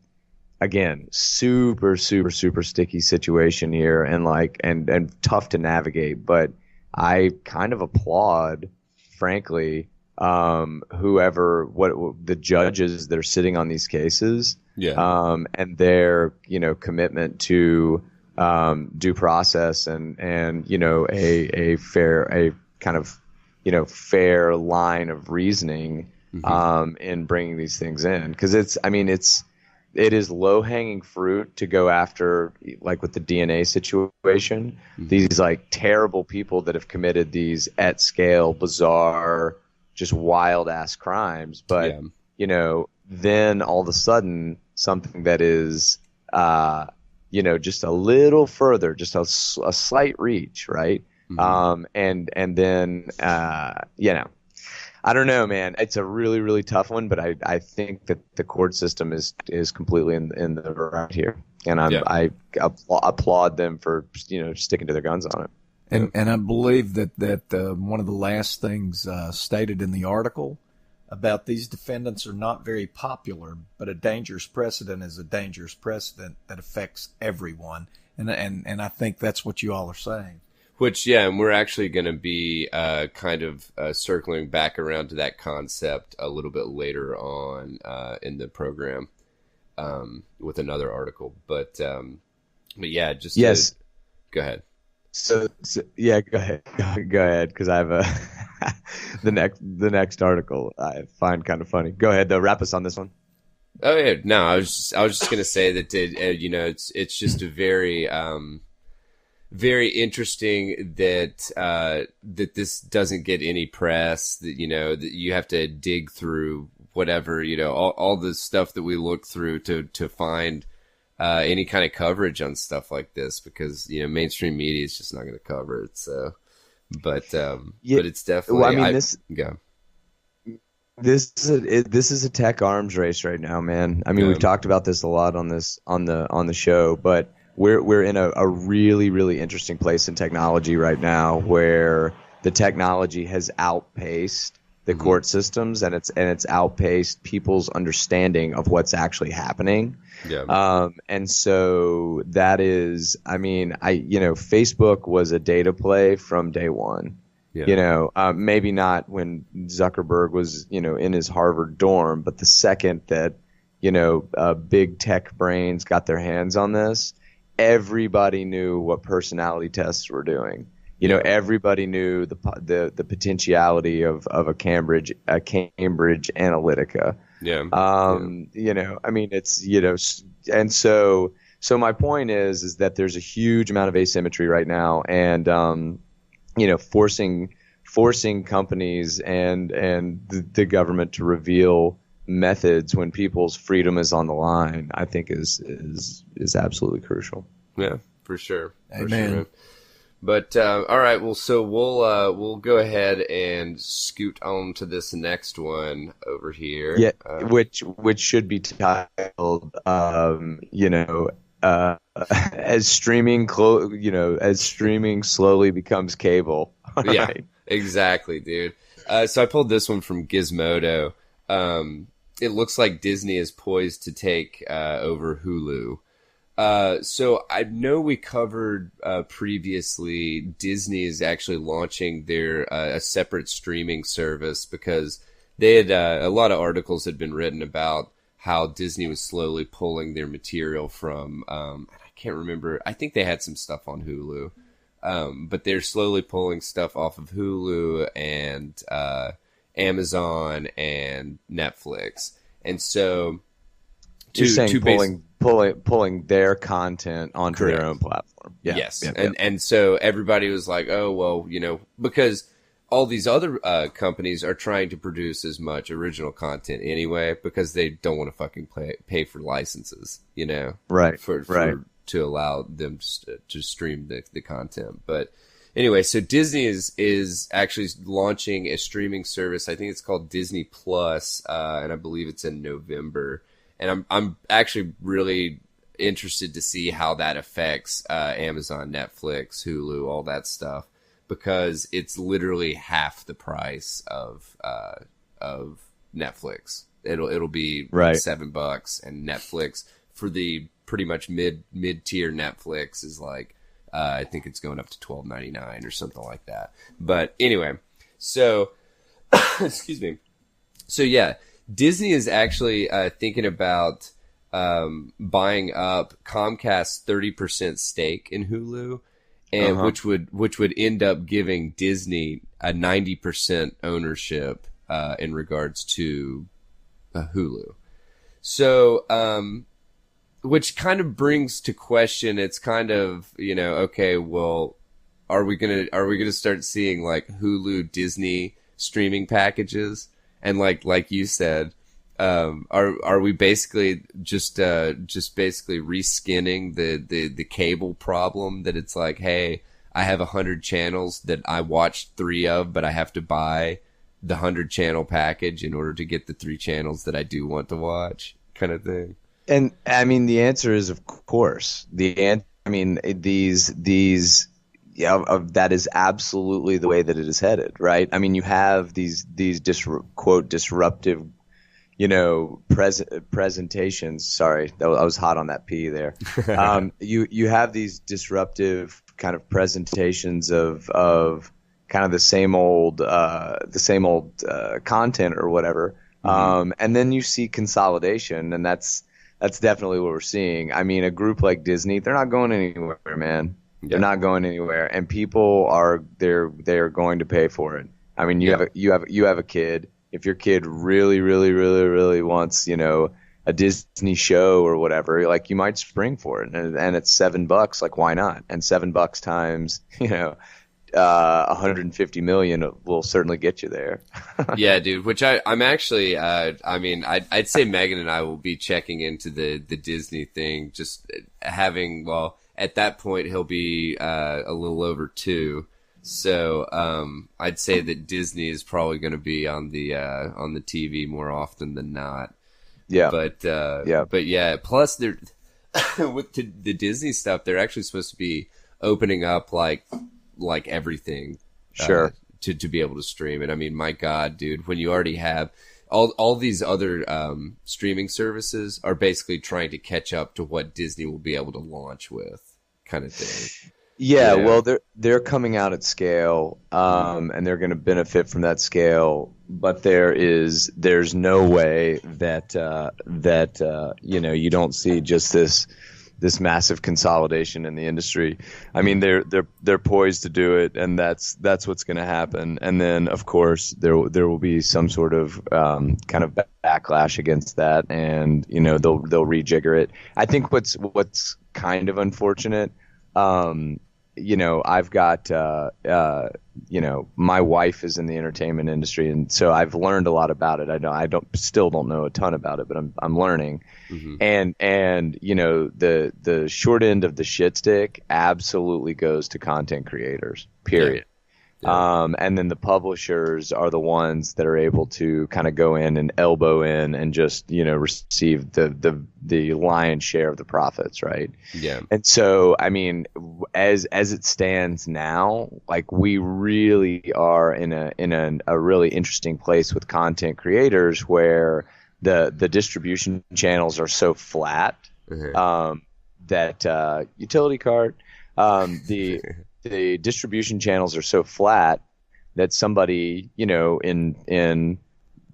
A: again, super super super sticky situation here, and and tough to navigate, but I kind of applaud, frankly, whoever what the judges that are sitting on these cases,
B: yeah.
A: and their commitment to due process, and a kind of fair line of reasoning
B: Hmm.
A: in bringing these things in, because it is low hanging fruit to go after, like with the DNA situation,
B: Hmm.
A: these like terrible people that have committed these at scale bizarre, just wild ass crimes, but
B: Yeah.
A: then all of a sudden something that is just a little further, just a slight reach, right?
B: Hmm.
A: And then I don't know, man. It's a really, really tough one, but I think that the court system is completely in the right here, and
B: Yeah.
A: I applaud them for sticking to their guns on it.
C: And I believe that one of the last things stated in the article about these defendants are not very popular, but a dangerous precedent is a dangerous precedent that affects everyone. And I think that's what you all are saying.
B: Which, yeah, and we're actually going to be kind of circling back around to that concept a little bit later on in the program with another article. But yeah, just
A: Yes.
B: go ahead.
A: So yeah, go ahead, go ahead, because I have a the next article I find kind of funny. Go ahead, though. Wrap us on this one.
B: Oh yeah, no, I was just going to say that it's just a very very interesting that that this doesn't get any press. That that you have to dig through whatever all the stuff that we look through to find any kind of coverage on stuff like this, because mainstream media is just not going to cover it. So, but
A: Yeah,
B: it's definitely.
A: well, I mean,
B: yeah.
A: this is a tech arms race right now, man. I mean,
B: Yeah.
A: we've talked about this a lot on the show, but we're in a really really interesting place in technology right now, where the technology has outpaced the
B: Mhm.
A: court systems, and it's outpaced people's understanding of what's actually happening.
B: Yeah.
A: And so that is, I mean, Facebook was a data play from day one.
B: Yeah.
A: Maybe not when Zuckerberg was, in his Harvard dorm, but the second that, big tech brains got their hands on this, everybody knew what personality tests were doing.
B: Yeah.
A: Everybody knew the potentiality of a Cambridge Analytica.
B: Yeah.
A: I mean, it's, and so my point is that there's a huge amount of asymmetry right now, and, forcing companies and the government to reveal methods when people's freedom is on the line, I think is absolutely crucial.
B: Yeah, for sure. For
C: Amen.
B: sure, man. But all right, well, so we'll go ahead and scoot on to this next one over here.
A: Yeah, which should be titled, as streaming slowly becomes cable. All
B: Yeah,
A: right.
B: exactly, dude. So I pulled this one from Gizmodo. It looks like Disney is poised to take over Hulu. So I know we covered previously. Disney is actually launching their a separate streaming service because they had a lot of articles had been written about how Disney was slowly pulling their material from. I can't remember. I think they had some stuff on Hulu, but they're slowly pulling stuff off of Hulu and Amazon and Netflix, and so.
A: You're saying pulling their content onto
B: Correct.
A: their own platform. Yeah.
B: Yes.
A: Yeah,
B: and so everybody was like, oh, well, you know, because all these other companies are trying to produce as much original content anyway because they don't want to fucking pay for licenses, you know?
A: Right.
B: To allow them to stream the content. But anyway, so Disney is actually launching a streaming service. I think it's called Disney Plus, and I believe it's in November. And I'm actually really interested to see how that affects Amazon, Netflix, Hulu, all that stuff, because it's literally half the price of Netflix. It'll be
A: right.
B: $7, and Netflix for the pretty much mid tier Netflix is like I think it's going up to $12.99 or something like that. But anyway, so excuse me. So yeah. Disney is actually thinking about buying up Comcast's 30% stake in Hulu, and which would end up giving Disney a 90% ownership in regards to Hulu. So, which kind of brings to question. It's kind of, you know, okay, well, are we gonna start seeing like Hulu Disney streaming packages? And like you said, are we basically just basically reskinning the cable problem that it's like, hey, I have 100 channels that I watched 3 of, but I have to buy the 100 channel package in order to get the 3 channels that I do want to watch, kind of thing.
A: And I mean, the answer is of course. That is absolutely the way that it is headed, right? I mean, you have these quote disruptive, you know, presentations. Sorry, I was hot on that P there. You have these disruptive kind of presentations of kind of the same old content or whatever, and then you see consolidation, and that's definitely what we're seeing. I mean, a group like Disney, they're not going anywhere, man. They're not going anywhere, and people are they're going to pay for it. I mean, you have a kid. If your kid really, really, really, really wants, you know, a Disney show or whatever, like you might spring for it, and it's $7. Like, why not? And $7 times, you know, 150 million will certainly get you there.
B: Yeah, dude. Which I'm actually. I mean, I'd say Megan and I will be checking into the Disney thing, just having at that point, he'll be a little over 2, so I'd say that Disney is probably going to be on the TV more often than not.
A: Yeah,
B: but yeah. Plus, they're with the Disney stuff, they're actually supposed to be opening up like everything,
A: sure,
B: to be able to stream it. I mean, my God, dude, when you already have all these other streaming services are basically trying to catch up to what Disney will be able to launch with. Kind of thing.
A: Yeah, well, they're coming out at scale, and they're going to benefit from that scale. But there's no way that you know, you don't see just this massive consolidation in the industry. I mean, they're poised to do it, and that's what's going to happen. And then, of course, there will be some sort of kind of backlash against that, and you know, they'll rejigger it. I think what's kind of unfortunate. You know, I've got, you know, my wife is in the entertainment industry, and so I've learned a lot about it. I still don't know a ton about it, but I'm learning. Mm-hmm. And you know, the short end of the shit stick absolutely goes to content creators, period. Yeah. And then the publishers are the ones that are able to kind of go in and elbow in and just, you know, receive the lion's share of the profits, right?
B: Yeah.
A: And so, I mean, as it stands now, like we really are in a really interesting place with content creators where the distribution channels are so flat. Mm-hmm. that utility cart. The distribution channels are so flat that somebody, in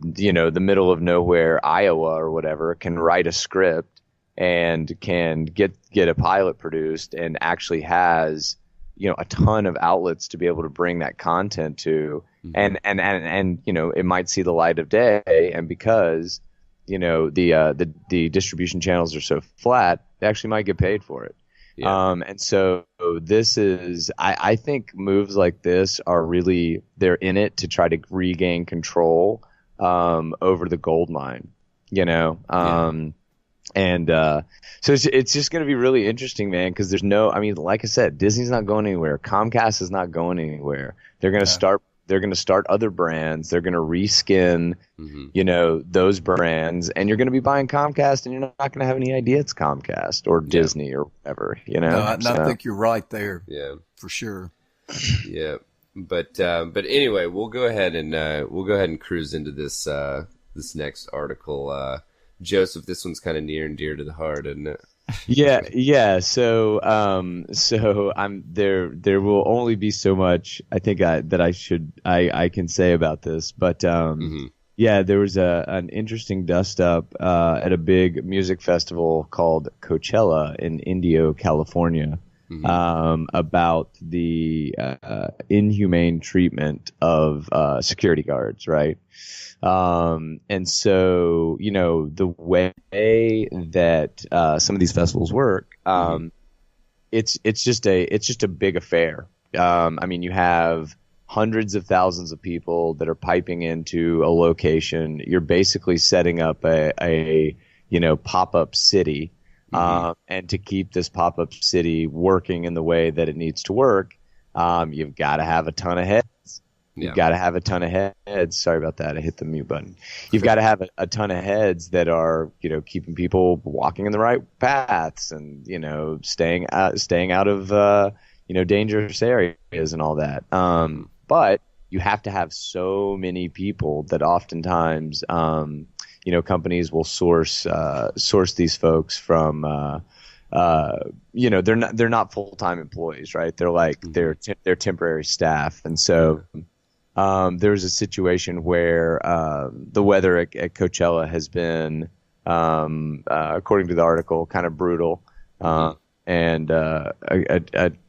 A: the middle of nowhere, Iowa or whatever, can write a script and can get a pilot produced and actually has, a ton of outlets to be able to bring that content to, and it might see the light of day. And because, the distribution channels are so flat, they actually might get paid for it. Yeah. And so this is, I think moves like this are really, they're in it to try to regain control over the gold mine, and so it's just going to be really interesting, man, because like I said, Disney's not going anywhere. Comcast is not going anywhere. They're going to start. They're going to start other brands. They're going to reskin, those brands, and you're going to be buying Comcast, and you're not going to have any idea it's Comcast or Disney or whatever,
C: No, I think you're right there.
B: Yeah,
C: for sure.
B: Yeah, but anyway, we'll go ahead and cruise into this this next article. Joseph, this one's kind of near and dear to the heart, isn't it?
A: Yeah. So I'm there. There will only be so much I think I can say about this, but yeah, there was an interesting dust up at a big music festival called Coachella in Indio, California, about the inhumane treatment of security guards, right? And so, the way that some of these festivals work, it's just a big affair. You have hundreds of thousands of people that are piping into a location. You're basically setting up a pop-up city. And to keep this pop-up city working in the way that it needs to work, you've got to have a ton of heads. You've got to have a ton of heads. Sorry about that. I hit the mute button. You've got to have a ton of heads that are, keeping people walking in the right paths and, staying out of, dangerous areas and all that. But you have to have so many people that oftentimes, companies will source these folks from, they're not full-time employees, right? They're like, they're temporary staff. And so, there was a situation where the weather at Coachella has been, according to the article, kind of brutal. And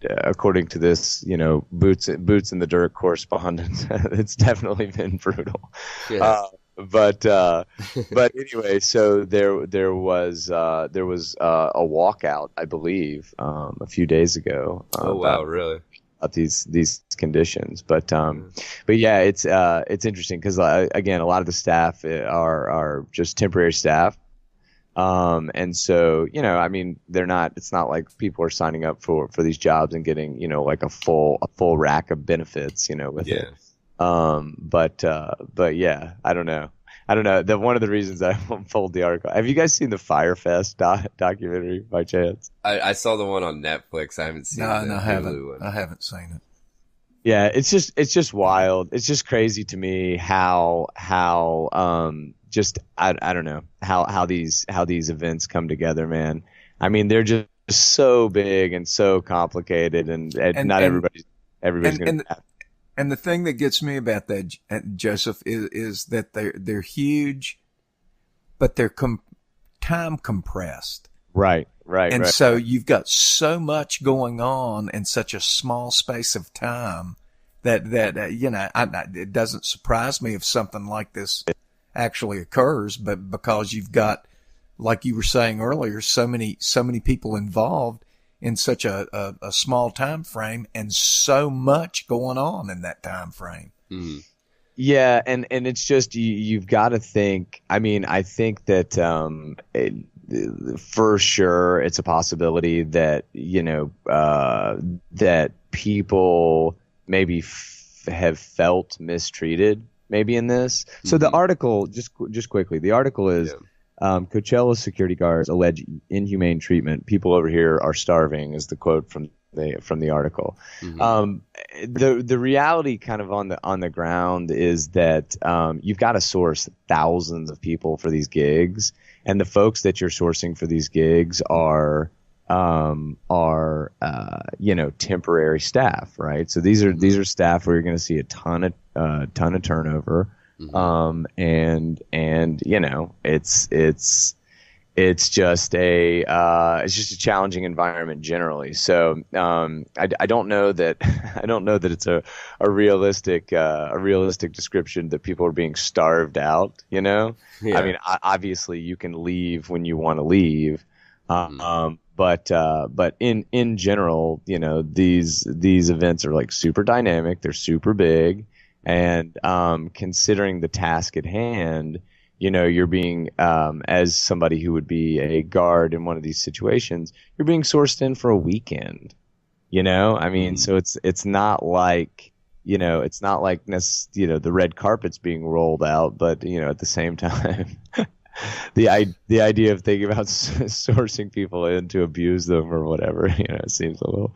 A: according to this, boots in the dirt correspondent, it's definitely been brutal. Yes. But anyway, so there was a walkout, I believe, a few days ago.
B: Oh wow, really?
A: About these conditions, but yeah, it's interesting because again, a lot of the staff are just temporary staff, and so they're not. It's not like people are signing up for these jobs and getting like a full rack of benefits, with it. But yeah, I don't know. One of the reasons I won't fold the article. Have you guys seen the Firefest documentary by chance?
B: I saw the one on Netflix. I haven't seen the Hulu one.
C: I haven't seen it.
A: Yeah, it's just wild. It's just crazy to me how just I don't know how these events come together, man. They're just so big and so complicated, and not everybody's going to.
C: And the thing that gets me about that, Joseph, is that they're huge, but they're time compressed.
A: Right.
C: And so you've got so much going on in such a small space of time that it doesn't surprise me if something like this actually occurs, but because you've got, like you were saying earlier, so many people involved in such a small time frame and so much going on in that time frame.
B: Mm-hmm.
A: Yeah, and it's just you've got to think. I think that for sure it's a possibility that that people maybe have felt mistreated maybe in this. Mm-hmm. So the article, just quickly, the article is. Yeah. Coachella security guards allege inhumane treatment. People over here are starving, is the quote from the article. Mm-hmm. The reality, kind of on the ground, is that you've got to source thousands of people for these gigs, and the folks that you're sourcing for these gigs are are temporary staff, right? So these are staff where you're going to see a ton of turnover, and it's just a challenging environment generally. So I don't know that I don't know that it's a realistic description that people are being starved out.
B: Yeah.
A: I mean, obviously you can leave when you want to leave, but in general, these events are like super dynamic. They're super big, and considering the task at hand, you're being, as somebody who would be a guard in one of these situations, you're being sourced in for a weekend. I mean, so it's not like, the red carpet's being rolled out, but at the same time, the idea of thinking about sourcing people in to abuse them or whatever, seems a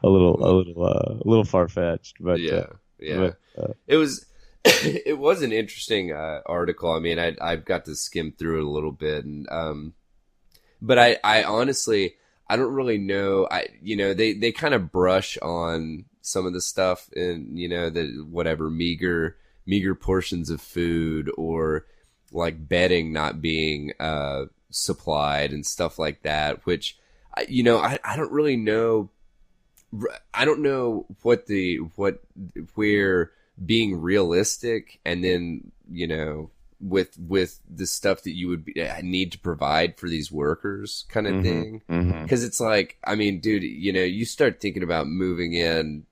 A: little far fetched. But
B: yeah. It was. It was an interesting article. I mean, I've got to skim through it a little bit, and but I honestly I don't really know. They kind of brush on some of the stuff in the whatever meager portions of food, or like bedding not being supplied and stuff like that. Which I don't really know. I don't know where being realistic, and then with the stuff that you would need to provide for these workers kind of thing, because it's like, I mean, dude, you start thinking about moving in,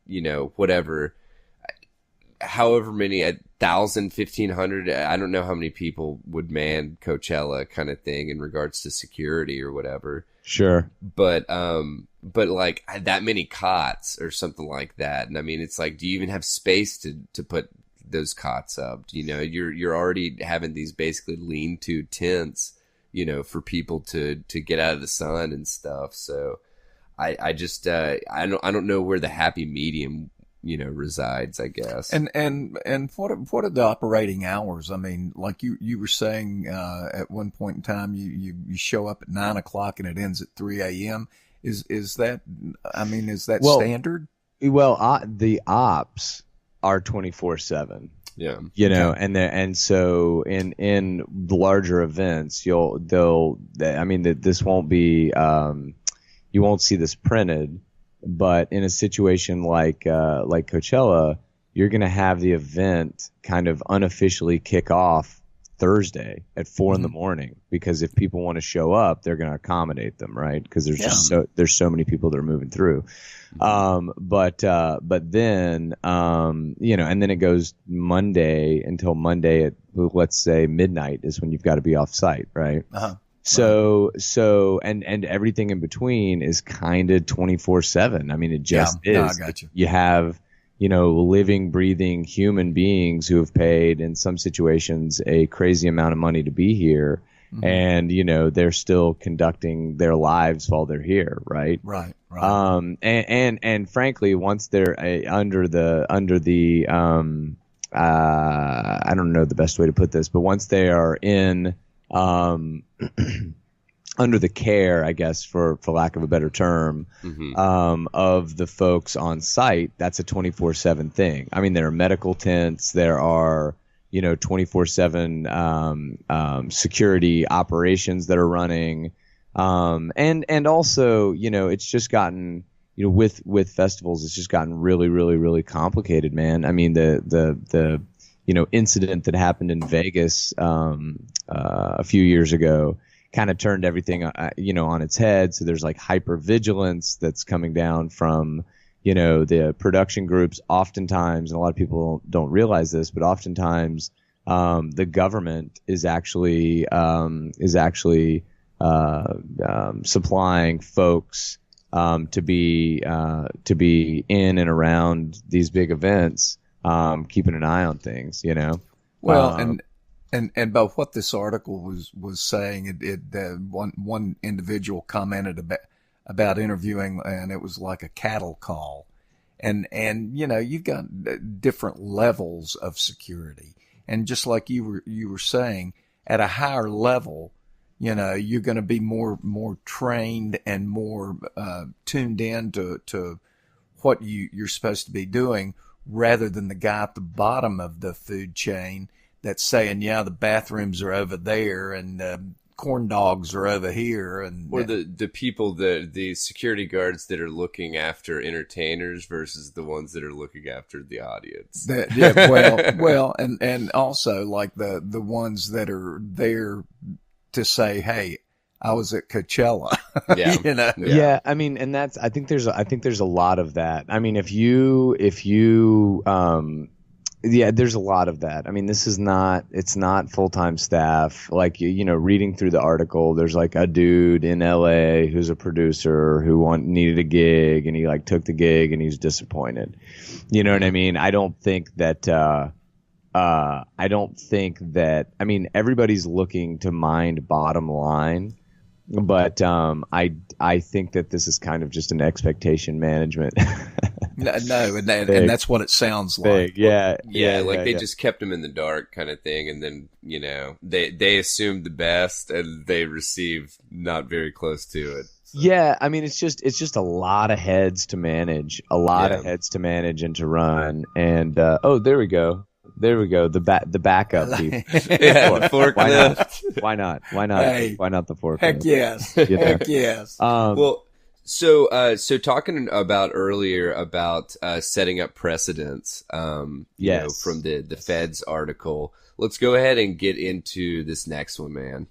B: whatever, however many, 1,000, 1,500, I don't know how many people would man Coachella kind of thing in regards to security or whatever.
A: Sure.
B: But like that many cots or something like that. And I mean, it's like, do you even have space to put those cots up? You're already having these basically lean-to tents, for people to get out of the sun and stuff. So I just, I don't know where the happy medium, resides, I guess.
C: And what are the operating hours? I mean, like you were saying, at one point in time, you show up at 9 o'clock and it ends at 3 a.m. Is that, I mean, is that standard?
A: Well, the ops are 24/7.
B: Yeah.
A: And so in larger events, this won't be, you won't see this printed, but in a situation like Coachella, you're going to have the event kind of unofficially kick off Thursday at 4 a.m, because if people want to show up, they're going to accommodate them, right? Because there's so many people that are moving through. But then, and then it goes Monday until Monday at, let's say, midnight is when you've got to be off site, right? So and everything in between is kind of 24/7. I mean, it just is.
C: No, I got you.
A: You have, living, breathing human beings who have paid in some situations a crazy amount of money to be here. And, they're still conducting their lives while they're here. Right.
C: Right.
A: And frankly, once they're under the, I don't know the best way to put this, but once they are in, under the care, I guess, for lack of a better term, of the folks on site, that's a 24/7 thing. I mean, there are medical tents, there are, 24/7 security operations that are running, and also, it's just gotten, with festivals, it's just gotten really, really, really complicated, man. I mean, the incident that happened in Vegas a few years ago kind of turned everything on its head. So there's like hypervigilance that's coming down from the production groups oftentimes, and a lot of people don't realize this, but oftentimes the government is actually supplying folks to be in and around these big events, keeping an eye on things,
C: Well, and about what this article was saying, one individual commented about interviewing, and it was like a cattle call, and you've got different levels of security, and just like you were saying, at a higher level, you're going to be more trained and more tuned in to what you're supposed to be doing, rather than the guy at the bottom of the food chain that's saying, yeah, the bathrooms are over there and corn dogs are over here.
B: Or the people, the security guards that are looking after entertainers versus the ones that are looking after the audience.
C: Well, and also like the ones that are there to say, hey, I was at Coachella.
B: Yeah.
A: Yeah, I mean, and I think there's a lot of that. I mean, if you yeah, there's a lot of that. I mean, it's not full-time staff. Like, reading through the article, there's like a dude in LA who's a producer who needed a gig, and he like took the gig and he's disappointed. You know what I mean? I don't think that, I mean, everybody's looking to mind bottom line. But I think that this is kind of just an expectation management.
C: No, and that's what it sounds like.
B: Yeah, they just kept him in the dark kind of thing, and then they assumed the best, and they received not very close to it. So.
A: Yeah, I mean, it's just a lot of heads to manage, and to run, and there we go. The backup people.
B: Yeah, the forklift.
A: Why not?
C: Hey,
A: why not the forklift?
C: Heck yes. Heck yes.
B: Well, so talking about earlier about setting up precedents,
A: yes.
B: From the Fed's article. Let's go ahead and get into this next one, man.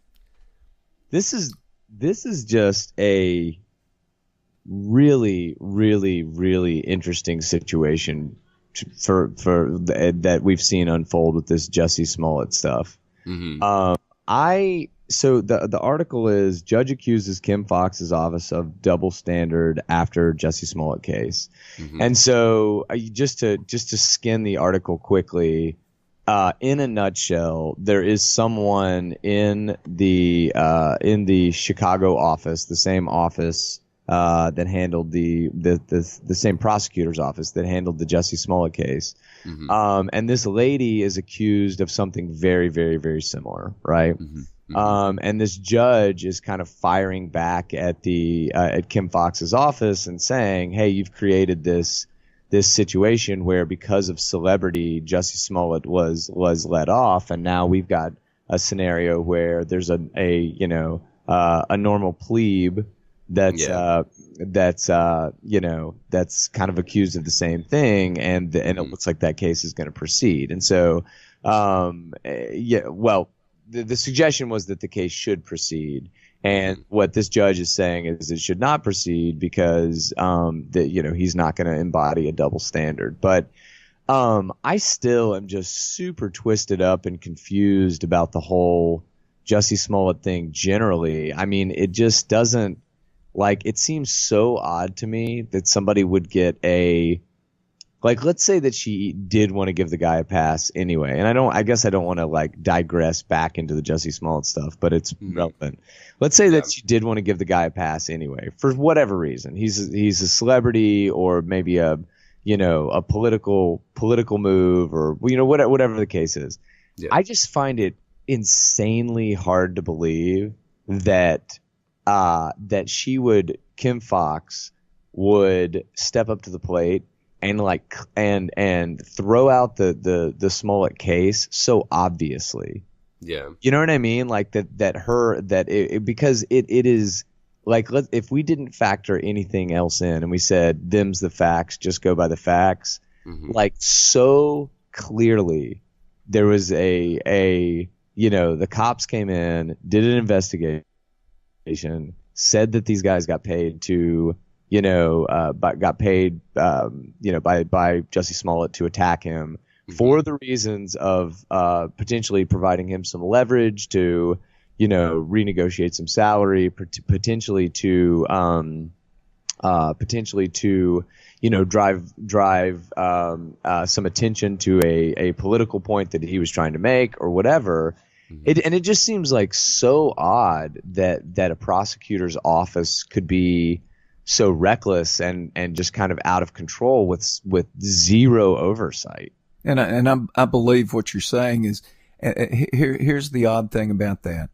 A: This is just a really, really, really interesting situation for that we've seen unfold with this Jussie Smollett stuff.
B: Mm-hmm.
A: So the article is Judge accuses Kim Foxx's office of double standard after Jussie Smollett case. Mm-hmm. And so just to skin the article quickly, in a nutshell, there is someone in the Chicago office, the same office that handled the same prosecutor's office that handled the Jussie Smollett case. Mm-hmm. And this lady is accused of something very, very, very similar, right? Mm-hmm. Mm-hmm. And this judge is kind of firing back at at Kim Foxx's office and saying, hey, you've created this situation where because of celebrity, Jussie Smollett was let off, and now we've got a scenario where there's a normal plebe that's kind of accused of the same thing, and it looks like that case is going to proceed. And so, the suggestion was that the case should proceed, and what this judge is saying is it should not proceed because he's not going to embody a double standard. But I still am just super twisted up and confused about the whole Jussie Smollett thing generally. I mean, it just doesn't. Like, it seems so odd to me that somebody would get let's say that she did want to give the guy a pass anyway. And I guess I don't want to digress back into the Jussie Smollett stuff, but it's relevant. Let's say that she did want to give the guy a pass anyway, for whatever reason. He's a celebrity, or maybe a political move, or, whatever the case is. Yeah. I just find it insanely hard to believe that Kim Foxx would step up to the plate and throw out the Smollett case so obviously.
B: Yeah.
A: You know what I mean? Like because it is like, if we didn't factor anything else in and we said them's the facts, just go by the facts, like, so clearly there was the cops came in, did an investigation, said that these guys got paid by Jussie Smollett to attack him for the reasons of potentially providing him some leverage to renegotiate some salary, potentially to drive some attention to a political point that he was trying to make, or whatever. And it just seems like so odd that a prosecutor's office could be so reckless and just kind of out of control with zero oversight. And
C: I believe what you're saying is, here's the odd thing about that.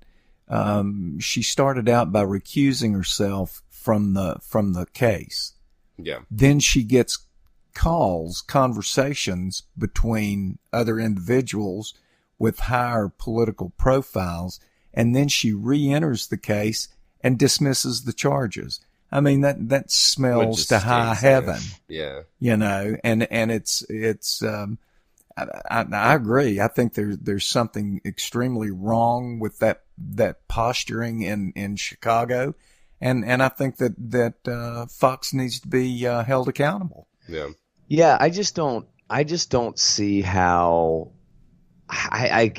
C: She started out by recusing herself from the case.
B: Yeah.
C: Then she gets conversations between other individuals with higher political profiles, and then she re-enters the case and dismisses the charges. I mean, that smells to high heaven.
B: Yeah.
C: You know, and it's, I agree. I think there's something extremely wrong with that posturing in Chicago. And I think that Fox needs to be held accountable.
B: Yeah.
A: Yeah, I just don't see how. I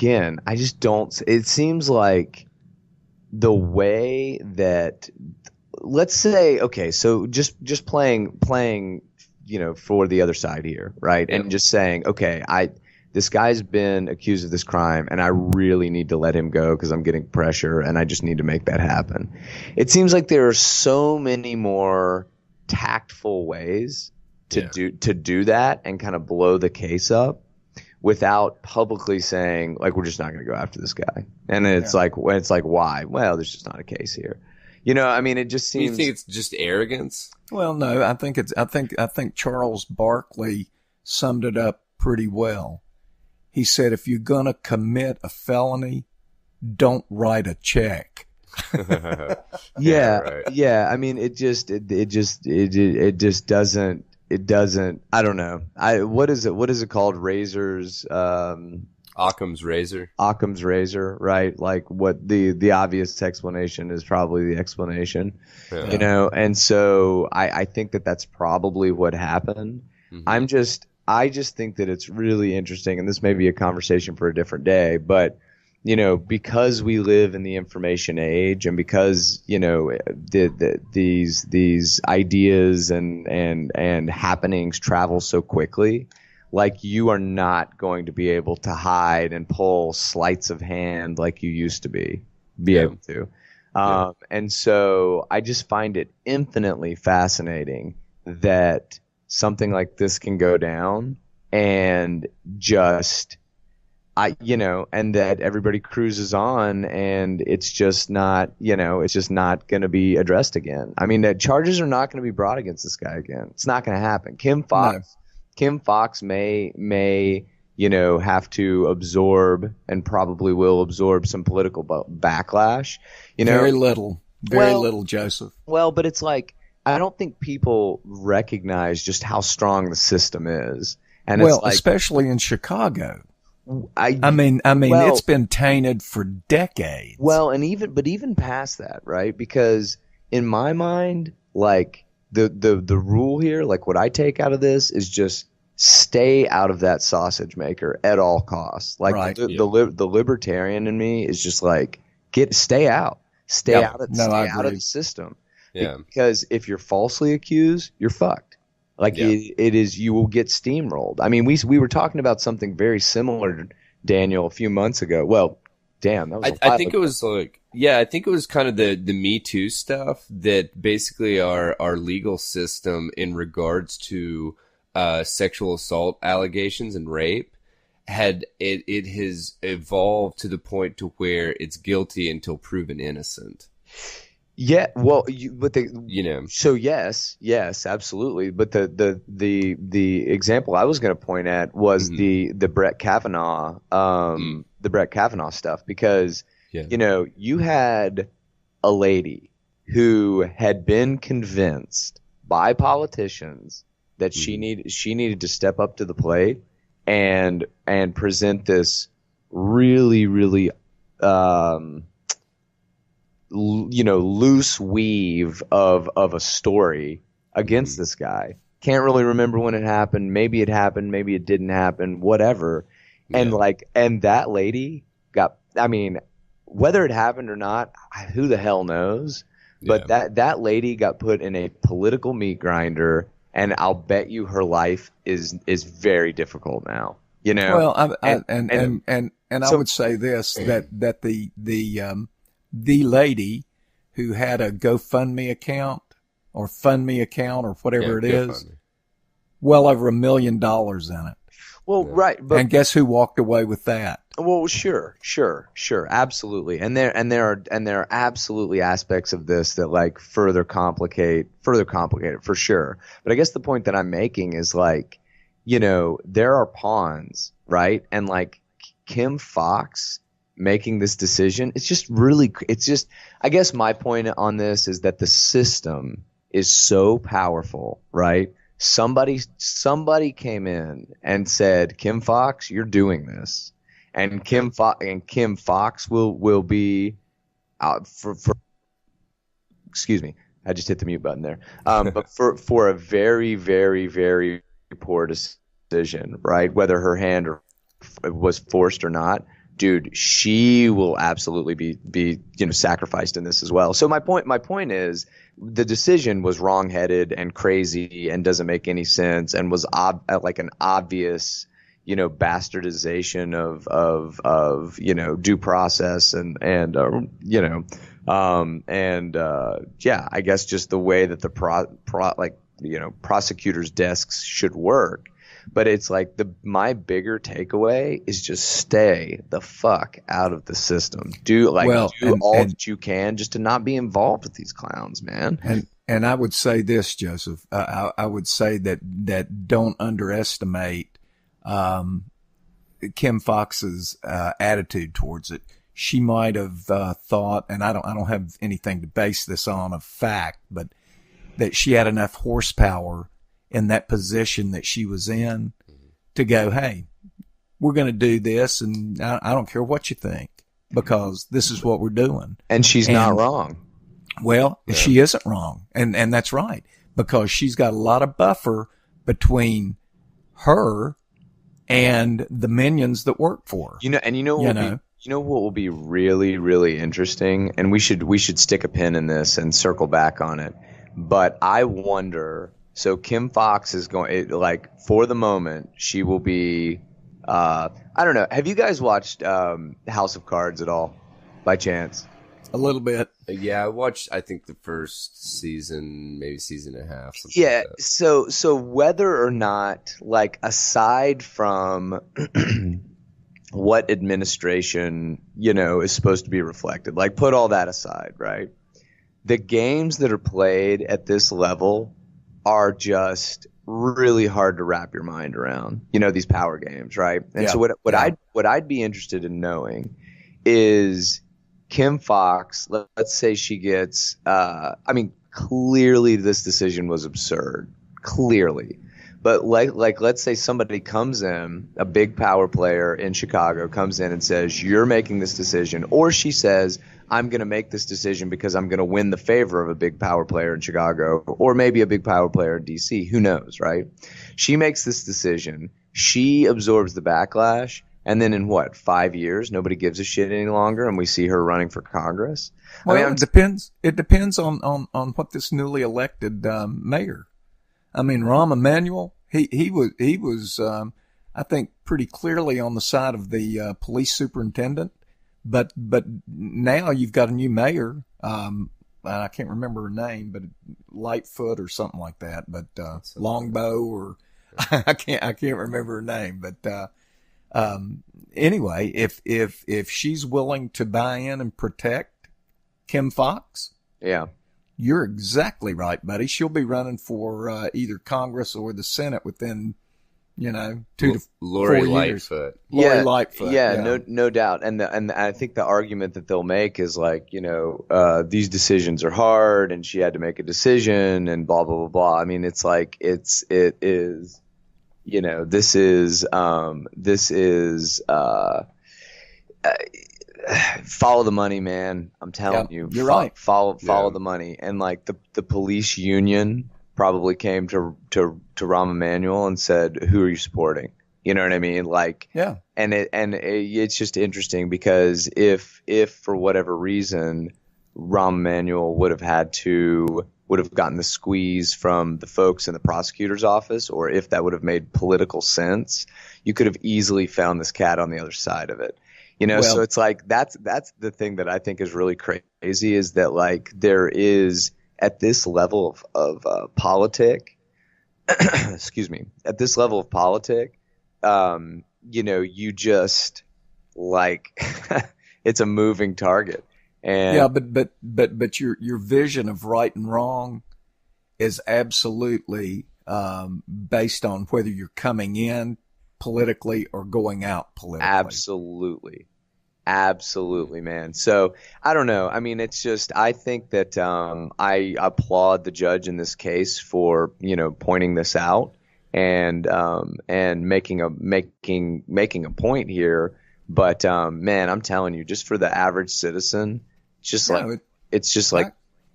A: just don't. It seems like the way that, let's say, okay, so just playing, you know, for the other side here, right?
B: Yeah.
A: And just saying, okay, this guy's been accused of this crime, and I really need to let him go because I'm getting pressure, and I just need to make that happen. It seems like there are so many more tactful ways to do that and kind of blow the case up without publicly saying, like, we're just not going to go after this guy. And it's like, why? Well, there's just not a case here. You know, I mean, it just seems.
B: You think it's just arrogance?
C: Well, no, I think Charles Barkley summed it up pretty well. He said, if you're going to commit a felony, don't write a check.
A: Yeah.
B: Right.
A: Yeah. I mean, it just doesn't, I don't know. What is it called? Razors,
B: Occam's razor.
A: Occam's razor, right? Like what the obvious explanation is probably the explanation, you know? And so I think that's probably what happened. Mm-hmm. I just think that it's really interesting, and this may be a conversation for a different day, but, you know, because we live in the information age, and because, you know, these ideas and happenings travel so quickly, like, you are not going to be able to hide and pull sleights of hand like you used to be able to. And so I just find it infinitely fascinating that something like this can go down, and just, and that everybody cruises on, and it's just not, it's just not going to be addressed again. I mean, the charges are not going to be brought against this guy again. It's not going to happen. Kim Fox may, have to absorb, and probably will absorb, some political backlash.
C: Very little, Joseph.
A: Well, but it's like, I don't think people recognize just how strong the system is. And
C: well,
A: it's like,
C: especially in Chicago. I mean,
A: well,
C: it's been tainted for decades.
A: Well, and even past that, right? Because in my mind, like, the rule here, like, what I take out of this is just stay out of that sausage maker at all costs. Like,
C: right.
A: the libertarian in me is just like, stay out of the system.
B: Yeah.
A: Because if you're falsely accused, you're fucked. Like, it is, you will get steamrolled. I mean, we were talking about something very similar, Daniel, a few months ago. Well, damn, that was
B: I think it was like, I think it was kind of the Me Too stuff that basically our legal system in regards to sexual assault allegations and rape it has evolved to the point to where it's guilty until proven innocent.
A: Yeah, well, so yes, absolutely. But the example I was going to point at was the Brett Kavanaugh, the Brett Kavanaugh stuff, because you had a lady who had been convinced by politicians that she needed to step up to the plate and present this really, really loose weave of a story against this guy. Can't really remember when it happened. Maybe it happened. Maybe it didn't happen. Whatever. Yeah. And that lady got, I mean, whether it happened or not, who the hell knows? But that lady got put in a political meat grinder, and I'll bet you her life is very difficult now.
C: Well, I would say this, that the lady who had a GoFundMe account or FundMe account or whatever it is, well over $1 million in it.
A: Well, right.
C: And guess who walked away with that?
A: Well, sure, absolutely, and there are absolutely aspects of this that like further complicate it for sure. But I guess the point that I'm making is like, there are pawns, right? And like Kim Fox making this decision, I guess my point on this is that the system is so powerful, right? Somebody came in and said, Kim Fox, you're doing this. And Kim Fox will be out for excuse me, I just hit the mute button there. But for a very, very, very poor decision, right? Whether her hand was forced or not, dude, she will absolutely be sacrificed in this as well. So my point is the decision was wrongheaded and crazy and doesn't make any sense and was like an obvious bastardization of due process and yeah, I guess just the way that the prosecutors' desks should work. But it's like my bigger takeaway is just stay the fuck out of the system. Do all that you can just to not be involved with these clowns, man.
C: And I would say this, Joseph. I would say that don't underestimate Kim Fox's attitude towards it. She might have thought, and I don't have anything to base this on of fact, but that she had enough horsepower in that position that she was in to go, hey, we're going to do this, and I don't care what you think because this is what we're doing.
A: And she's not wrong.
C: Well, yeah. She isn't wrong, and that's right, because she's got a lot of buffer between her and the minions that work for her.
A: What will be really, really interesting, and we should stick a pin in this and circle back on it. But I wonder. So Kim Fox is going, like, for the moment, she will be. I don't know. Have you guys watched House of Cards at all, by chance?
C: A little bit.
B: Yeah, I watched, I think, the first season, maybe season and a half.
A: Yeah.
B: Like
A: so whether or not, like, aside from what administration, is supposed to be reflected, like, put all that aside, right? The games that are played at this level are just really hard to wrap your mind around. These power games, right? And so what I'd be interested in knowing is Kim Fox, let's say she gets clearly this decision was absurd. Clearly. But like let's say somebody comes in, a big power player in Chicago comes in and says, you're making this decision, or she says, I'm going to make this decision because I'm going to win the favor of a big power player in Chicago, or maybe a big power player in DC. Who knows, right? She makes this decision. She absorbs the backlash. And then in 5 years, nobody gives a shit any longer, and we see her running for Congress.
C: Well, it depends. It depends on what this newly elected mayor. I mean, Rahm Emanuel, he was I think pretty clearly on the side of the police superintendent. But now you've got a new mayor. I can't remember her name, but Lightfoot or something like that. But Longbow, or I can't remember her name. But anyway, if she's willing to buy in and protect Kim Fox,
A: yeah,
C: you're exactly right, buddy. She'll be running for either Congress or the Senate within 2 to 4 years.
B: Lightfoot.
C: Lori Lightfoot.
A: Yeah, no doubt. And I think the argument that they'll make is like, these decisions are hard, and she had to make a decision, and blah blah blah blah. I mean, it's like this is follow the money, man. I'm telling you,
C: you're right.
A: Follow the money, and like the police union probably came to Rahm Emanuel and said, "Who are you supporting?" You know what I mean? Like,
C: yeah.
A: And it's just interesting because if for whatever reason Rahm Emanuel would have gotten the squeeze from the folks in the prosecutor's office, or if that would have made political sense, you could have easily found this cat on the other side of it. So it's like that's the thing that I think is really crazy, is that like there is at this level of politic, excuse me, at this level of politic, you just like it's a moving target. And
C: Yeah, but your vision of right and wrong is absolutely based on whether you're coming in politically or going out politically.
A: Absolutely, man. So I don't know. I mean, it's just I think that I applaud the judge in this case for pointing this out and making a point here. But man, I'm telling you, just for the average citizen, it's just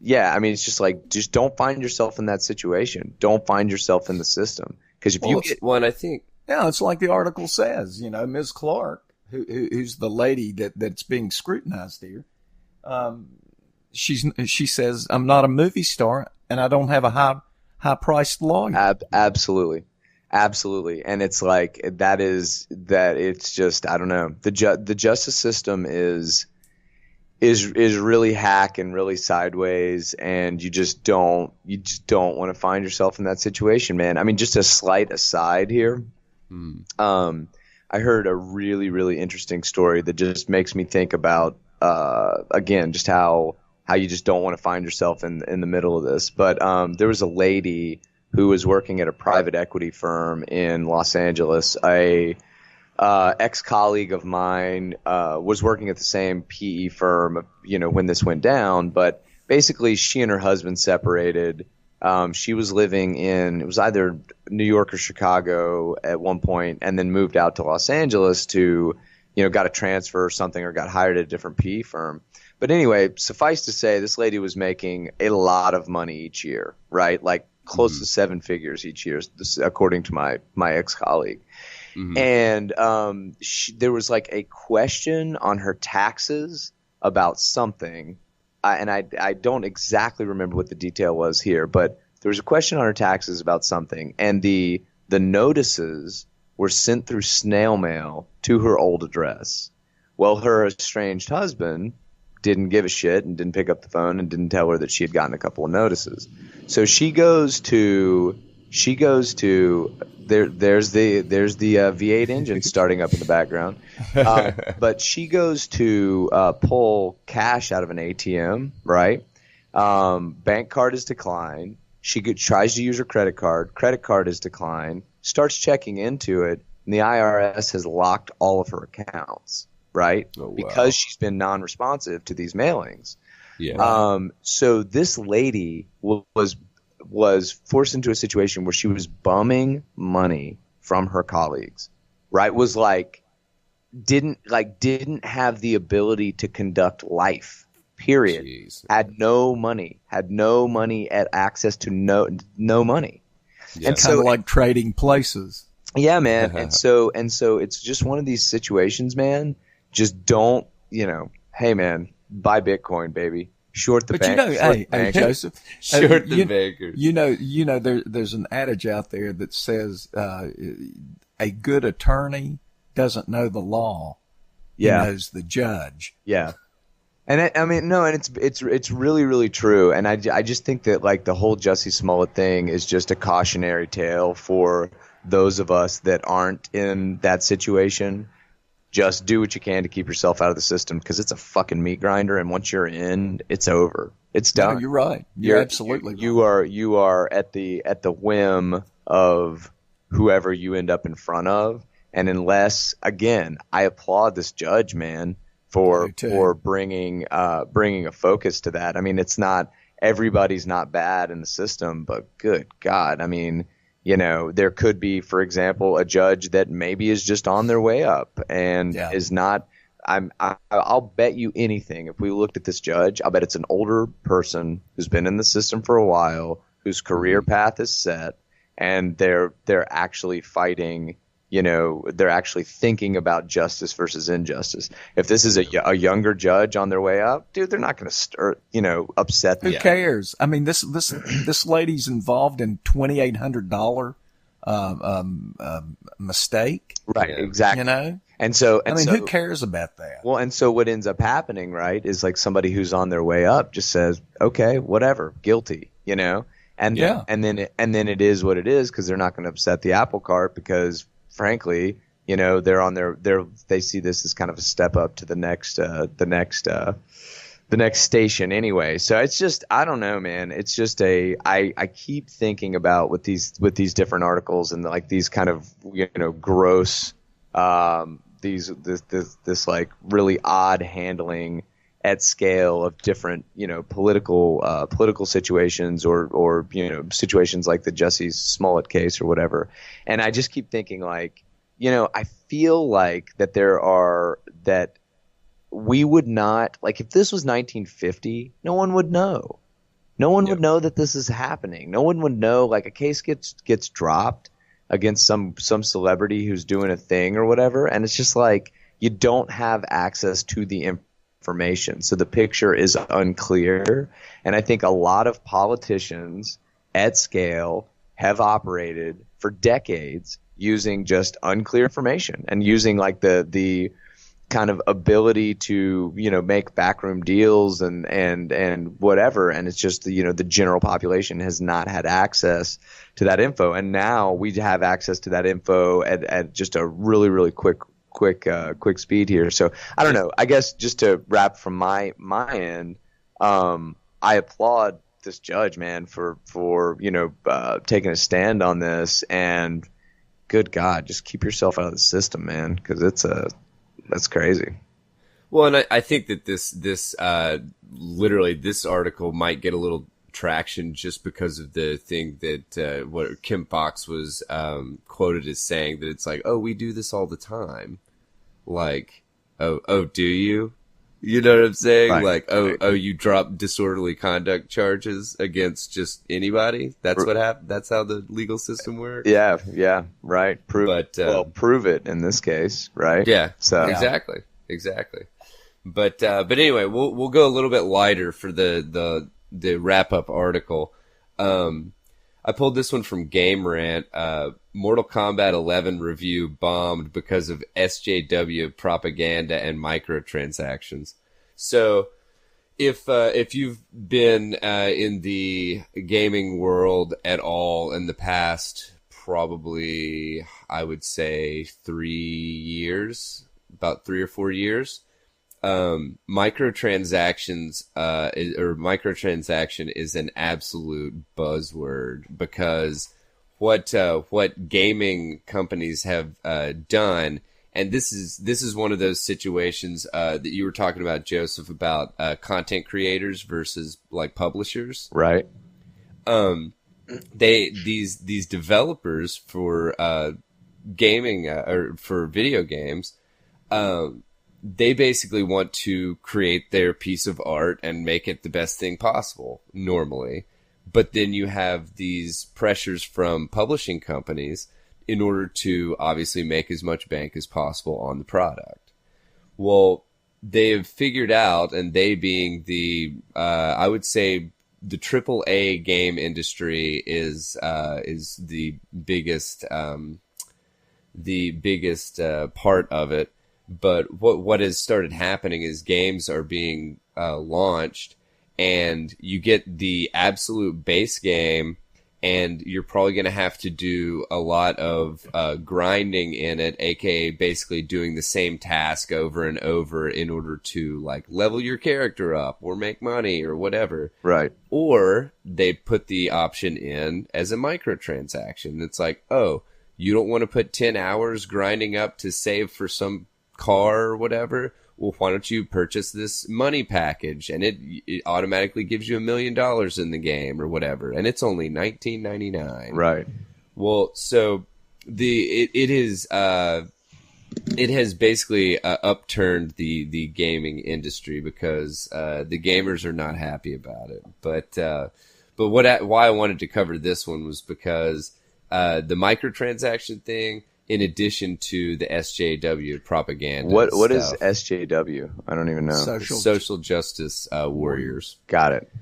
A: yeah. I mean, it's just like just don't find yourself in that situation. Don't find yourself in the system because if you get
B: one, I think.
C: Yeah, it's like the article says. Ms. Clark, who's the lady that's being scrutinized here. She says, I'm not a movie star and I don't have a high priced lawyer.
A: Absolutely. And it's like that it's just I don't know. The justice system is really hack and really sideways, and you just don't want to find yourself in that situation, man. I mean, just a slight aside here. I heard a really, really interesting story that just makes me think about again just how you just don't want to find yourself in the middle of this. But there was a lady who was working at a private equity firm in Los Angeles. A ex-colleague of mine was working at the same PE firm, when this went down. But basically, she and her husband separated. She was living it was either New York or Chicago at one point, and then moved out to Los Angeles to, got a transfer or something or got hired at a different PE firm. But anyway, suffice to say, this lady was making a lot of money each year, right? Like close to 7 figures each year, according to my ex-colleague. And there was like a question on her taxes about something. And I don't exactly remember what the detail was here, but there was a question on her taxes about something, and the notices were sent through snail mail to her old address. Well, her estranged husband didn't give a shit and didn't pick up the phone and didn't tell her that she had gotten a couple of notices. So she goes to there's the V8 engine starting up in the background. But she goes to pull cash out of an ATM, right? Bank card is declined. She tries to use her credit card. Credit card is declined. Starts checking into it, and the IRS has locked all of her accounts, right?
B: Oh, wow.
A: Because she's been non-responsive to these mailings.
B: Yeah.
A: So this lady was forced into a situation where she was bumming money from her colleagues, right? Was didn't have the ability to conduct life, period.
B: Jeez.
A: Had no money at access to no money.
B: Yeah.
C: And kind of like trading places.
A: Yeah, man. and so it's just one of these situations, man. Just don't, hey man, buy Bitcoin, baby. Short the bank.
C: Hey, Joseph.
B: Short the bankers.
C: There's an adage out there that says a good attorney doesn't know the law.
A: Yeah.
C: He knows the judge.
A: Yeah. And it's really, really true. And I just think that like the whole Jussie Smollett thing is just a cautionary tale for those of us that aren't in that situation. Just do what you can to keep yourself out of the system, because it's a fucking meat grinder, and once you're in, it's over. It's done.
C: No, you're right. You're absolutely
A: right. You are at the whim of whoever you end up in front of, and unless, again, I applaud this judge, man, for bringing a focus to that. I mean, it's not everybody's not bad in the system, but good God, I mean. There could be, for example, a judge that maybe is just on their way up and is not. I'll bet you anything. If we looked at this judge, I'll bet it's an older person who's been in the system for a while, whose career path is set, and they're actually fighting. They're actually thinking about justice versus injustice. If this is a younger judge on their way up, dude, they're not going to upset them.
C: Who cares? I mean, this lady's involved in $2,800 mistake.
A: Right.
B: Yeah.
A: Exactly. And so
C: who cares about that?
A: Well, and so what ends up happening, right, is like somebody who's on their way up just says, okay, whatever, guilty, and then it is what it is, because they're not going to upset the apple cart, because frankly, You know, they're on they see this as kind of a step up to the next station anyway. So it's just, I don't know, man. It's just I keep thinking about with these different articles and like these kind of, you know, gross, this like really odd handling at scale of different, you know, political situations or, you know, situations like the Jussie Smollett case or whatever. And I just keep thinking like, you know, I feel like that we would not, like, if this was 1950, no one would know. No one would know that this is happening. No one would know, like, a case gets dropped against some celebrity who's doing a thing or whatever, and it's just like you don't have access to the information. So the picture is unclear, and I think a lot of politicians at scale have operated for decades using just unclear information and using like the kind of ability to, you know, make backroom deals and whatever. And it's just, you know, the general population has not had access to that info. And now we have access to that info at just a really, really quick speed here. So I don't know, I guess just to wrap from my end, I applaud this judge, man, for, you know, taking a stand on this, and good God, just keep yourself out of the system, man. 'Cause that's crazy.
B: Well, and I think that this literally this article might get a little traction just because of the thing that what Kim Fox was quoted as saying, that it's like, oh, we do this all the time. Like, oh, do you? You know what I'm saying?
A: Right.
B: Like, oh, you drop disorderly conduct charges against just anybody? That's what happened. That's how the legal system works.
A: Yeah, right. Prove it in this case, right?
B: Yeah,
A: so
B: exactly. But anyway, we'll go a little bit lighter for the wrap up article. I pulled this one from Game Rant. Mortal Kombat 11 review bombed because of SJW propaganda and microtransactions. So, if you've been in the gaming world at all in the past, probably I would say 3 years, about 3 or 4 years, microtransactions or microtransaction is an absolute buzzword, because what gaming companies have done, and this is one of those situations that you were talking about, Joseph, about content creators versus like publishers,
A: right?
B: These developers for gaming or for video games, they basically want to create their piece of art and make it the best thing possible normally. But then you have these pressures from publishing companies in order to obviously make as much bank as possible on the product. Well, they have figured out, and they being the, I would say the AAA game industry is the biggest part of it. But what has started happening is games are being launched, and you get the absolute base game, and you're probably going to have to do a lot of grinding in it, aka basically doing the same task over and over in order to like level your character up or make money or whatever.
A: Right.
B: Or they put the option in as a microtransaction. It's like, oh, you don't want to put 10 hours grinding up to save for some car or whatever? Well, why don't you purchase this money package, and it automatically gives you $1 million in the game or whatever, and it's only $19.99.
A: Right.
B: Well, so it has basically upturned the gaming industry, because the gamers are not happy about it. But why I wanted to cover this one was because the microtransaction thing, in addition to the SJW propaganda.
A: What
B: stuff.
A: is SJW? I don't even know.
B: Social Justice Warriors.
A: Got it.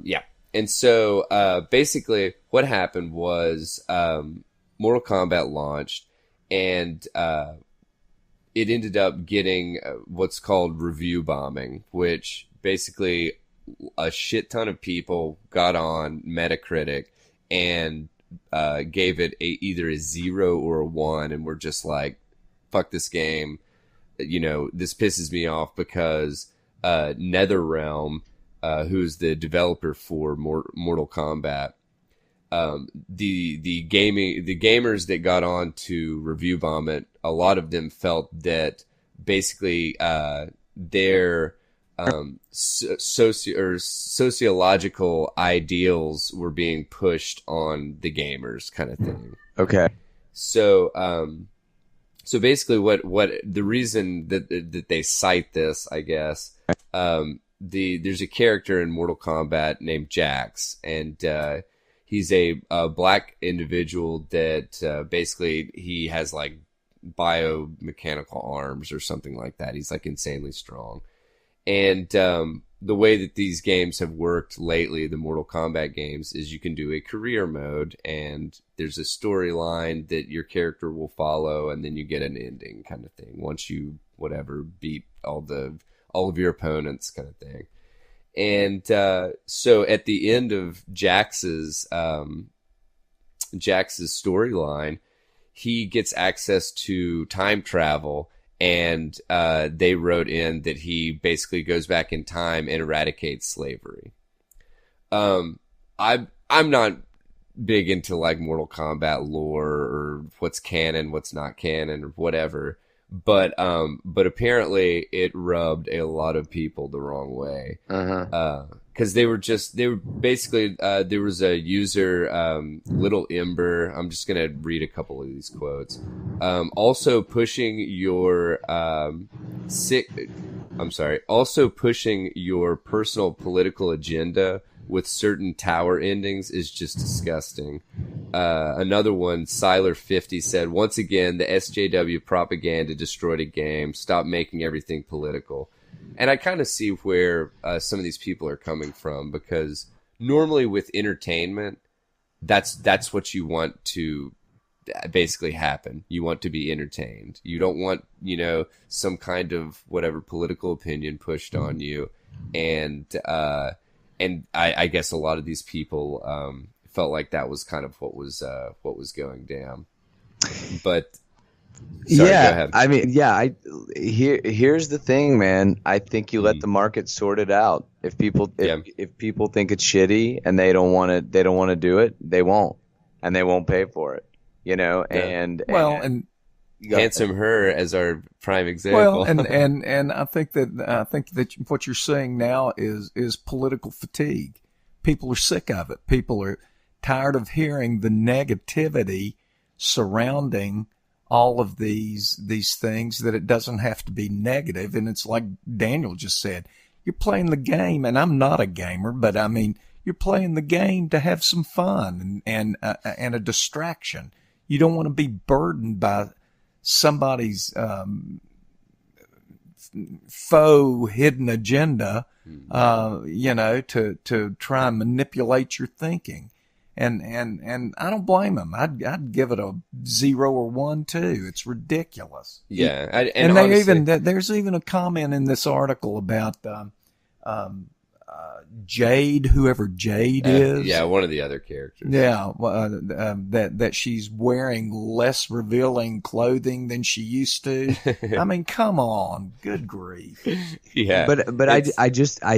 B: Yeah. And so basically what happened was Mortal Kombat launched, and it ended up getting what's called review bombing, which basically a shit ton of people got on Metacritic and gave it either a 0 or a 1, and we're just like, fuck this game. You know, this pisses me off because NetherRealm, who's the developer for Mortal Kombat, the gamers that got on to review bomb it, a lot of them felt that basically their sociological ideals were being pushed on the gamers, kind of thing.
A: Okay.
B: So basically what the reason that they cite this, I guess, there's a character in Mortal Kombat named Jax, and he's a black individual that basically he has like biomechanical arms or something like that. He's like insanely strong. And the way that these games have worked lately, the Mortal Kombat games, is you can do a career mode, and there's a storyline that your character will follow, and then you get an ending kind of thing once you beat all of your opponents, kind of thing. And so at the end of Jax's storyline, he gets access to time travel. And they wrote in that he basically goes back in time and eradicates slavery. I'm not big into like Mortal Kombat lore or what's canon, what's not canon, or whatever. But apparently it rubbed a lot of people the wrong way. Because they were basically, there was a user, Little Ember. I'm just going to read a couple of these quotes. Also pushing your personal political agenda with certain tower endings is just disgusting. Another one, Siler50, said, once again, the SJW propaganda destroyed a game. Stop making everything political. And I kind of see where some of these people are coming from, because normally with entertainment, that's what you want to basically happen. You want to be entertained. You don't want, some kind of whatever political opinion pushed on you. And I guess a lot of these people felt like that was kind of what was going down. But sorry, go ahead.
A: I mean, here's the thing, man. I think you let the market sort it out. If people think it's shitty and they don't want to do it, they won't, and they won't pay for it. And
B: Handsome Her as our prime example.
C: Well, and I think that what you're saying now is political fatigue. People are sick of it. People are tired of hearing the negativity surrounding all of these things, that it doesn't have to be negative. And it's like Daniel just said, you're playing the game, and I'm not a gamer, but I mean, you're playing the game to have some fun and a distraction. You don't want to be burdened by somebody's faux hidden agenda, to try and manipulate your thinking. And I don't blame them. I'd give it a 0 or 1 too. It's ridiculous.
B: Yeah,
C: and honestly, there's even a comment in this article about Jade, whoever Jade is.
B: Yeah, one of the other characters.
C: Yeah, that she's wearing less revealing clothing than she used to. I mean, come on, good grief.
A: Yeah, but I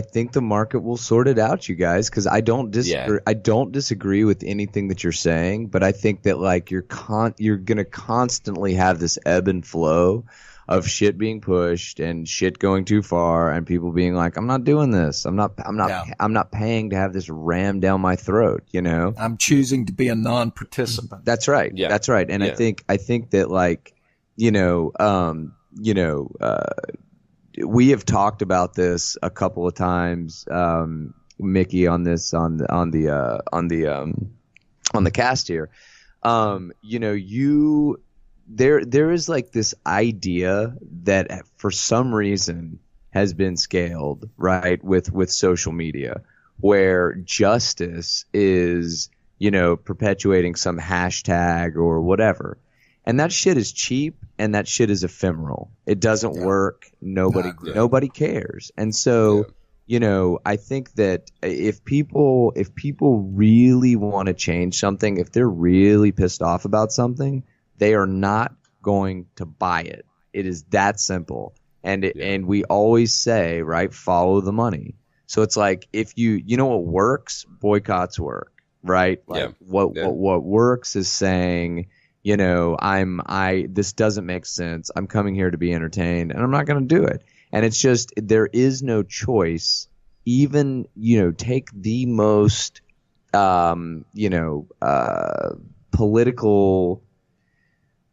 A: think the market will sort it out, you guys, because I don't disagree with anything that you're saying, but I think that like you're gonna constantly have this ebb and flow of shit being pushed and shit going too far, and people being like, I'm not doing this. I'm not paying to have this rammed down my throat, I'm
C: choosing to be a non-participant.
A: That's right. Yeah. That's right. And I think that like, we have talked about this a couple of times, Mickey, on the cast here. There is like this idea that for some reason has been scaled, right, with social media, where justice is, perpetuating some hashtag or whatever. And that shit is cheap, and that shit is ephemeral. It doesn't work. Nobody cares. And so, I think that if people really want to change something, if they're really pissed off about something, they are not going to buy it. It is that simple. And we always say, right, follow the money. So it's like, if you know what works, boycotts work, right? Like what works is saying, you know, this doesn't make sense. I'm coming here to be entertained, and I'm not going to do it. And it's just, there is no choice. Even, you know, take the most, political,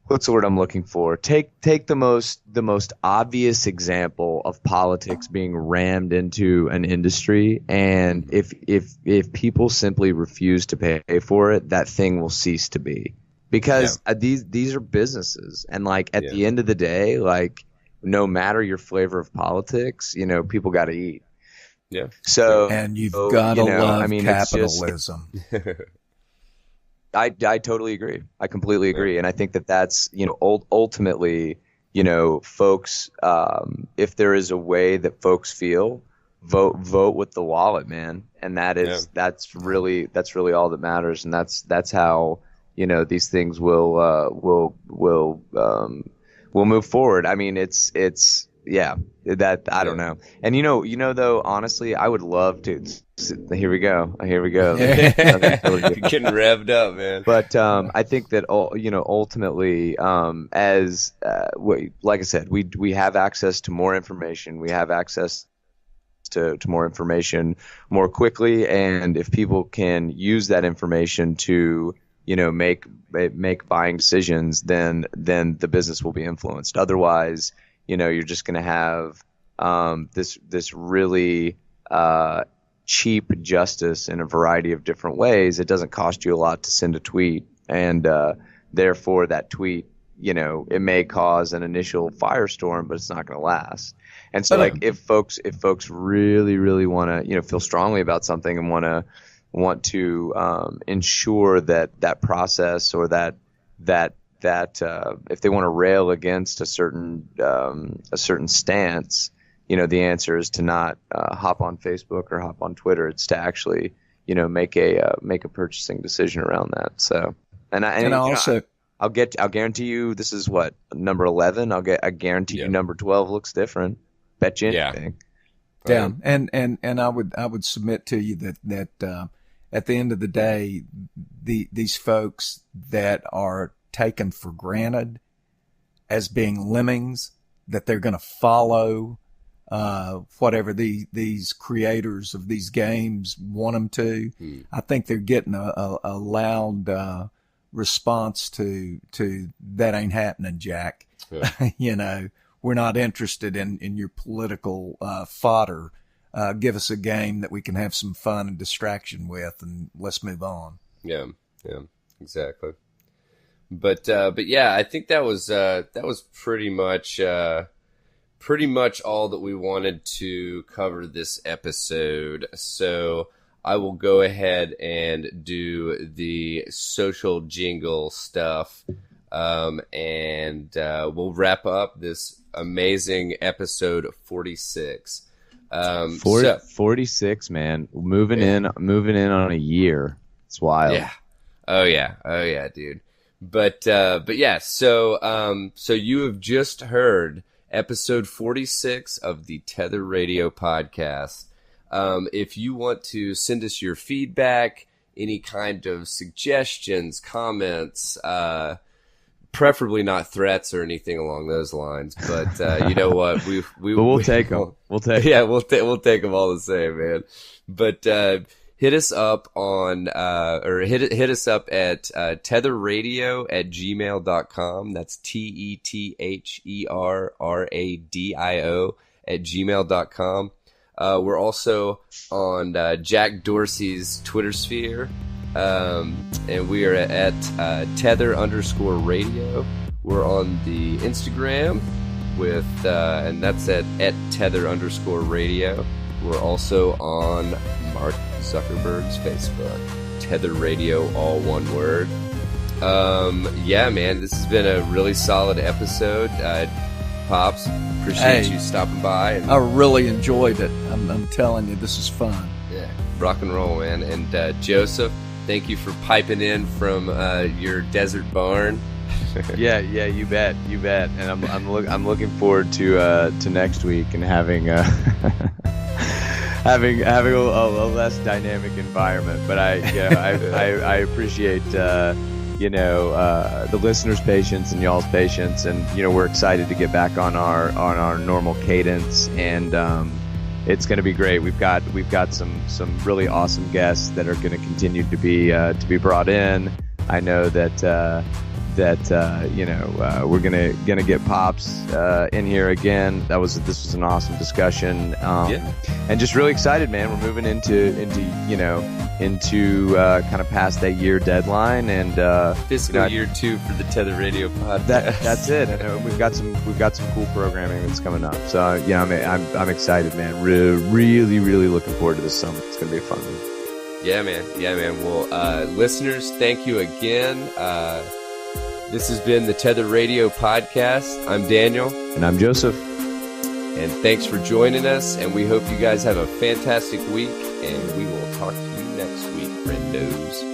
A: what's the word I'm looking for? Take the most obvious example of politics being rammed into an industry, and if people simply refuse to pay for it, that thing will cease to be. Because these are businesses, and like at the end of the day, like no matter your flavor of politics, you know, people got to eat.
B: Yeah.
A: So,
C: and you've got to love capitalism.
A: I totally agree. I completely agree. And I think that's, you know, ultimately, you know, folks, if there is a way that folks feel, vote with the wallet, man. And that's really all that matters. And that's how, you know, these things will move forward. I mean, it's that I don't know. And you know though, honestly, I would love to. Here we go.
B: Getting revved up, man.
A: But I think that ultimately, as like I said, we have access to more information. We have access to more information more quickly, and if people can use that information to, you know, make buying decisions, then the business will be influenced. Otherwise, you know, you're just going to have this really cheap justice in a variety of different ways. It doesn't cost you a lot to send a tweet, and therefore that tweet, you know, it may cause an initial firestorm, but it's not going to last. And so, like, if folks really, really want to, you know, feel strongly about something and want to ensure that process, or that if they want to rail against a certain stance, you know, the answer is to not hop on Facebook or hop on Twitter. It's to actually, you know, make a purchasing decision around that. So, I'll guarantee you this is what, number 11. I guarantee you number 12 looks different. Bet you anything.
C: Yeah, and I would submit to you that at the end of the day, these folks that are taken for granted as being lemmings, that they're going to follow whatever these creators of these games want them to. I think they're getting a loud response to that ain't happening, Jack. Yeah. You know, we're not interested in your political fodder. Give us a game that we can have some fun and distraction with, and let's move on.
B: Yeah, exactly. But yeah, I think that was pretty much all that we wanted to cover this episode. So I will go ahead and do the social jingle stuff, and we'll wrap up this amazing episode 46.
A: 46, man, moving in on a year. It's wild.
B: Yeah. Oh yeah, dude. But yeah, so you have just heard episode 46 of the Tether Radio podcast. If you want to send us your feedback, any kind of suggestions, comments, preferably not threats or anything along those lines, but you know what,
A: we'll take them. We'll take
B: them all the same, man. But hit us up on hit us up at tetherradio@gmail.com. That's TETHERRADIO@gmail.com. We're also on Jack Dorsey's Twitter sphere, and we are at Tether_radio. We're on the Instagram with and that's at Tether_radio. We're also on Mark Zuckerberg's Facebook, Tether Radio, all one word. Yeah, man, this has been a really solid episode. Pops, appreciate you stopping by.
C: I really enjoyed it. I'm telling you, this is fun.
B: Yeah, rock and roll, man. And Joseph, thank you for piping in from your desert barn.
A: Yeah, you bet. And I'm looking forward to next week and having having a less dynamic environment. But I appreciate the listeners' patience and y'all's patience, and we're excited to get back on our normal cadence, and it's going to be great. We've got some really awesome guests that are going to continue to be brought in. I know that we're gonna get Pops in here again. This was an awesome discussion. And just really excited, man. We're moving into kind of past that year deadline, and
B: fiscal year 2 for the Tether Radio podcast.
A: That's it. And we've got some cool programming that's coming up. So I'm excited, man. Really looking forward to this summer. It's gonna be a fun one.
B: Yeah, man. Well, listeners, thank you again. This has been the Tether Radio podcast. I'm Daniel.
A: And I'm Joseph.
B: And thanks for joining us. And we hope you guys have a fantastic week. And we will talk to you next week, friendos.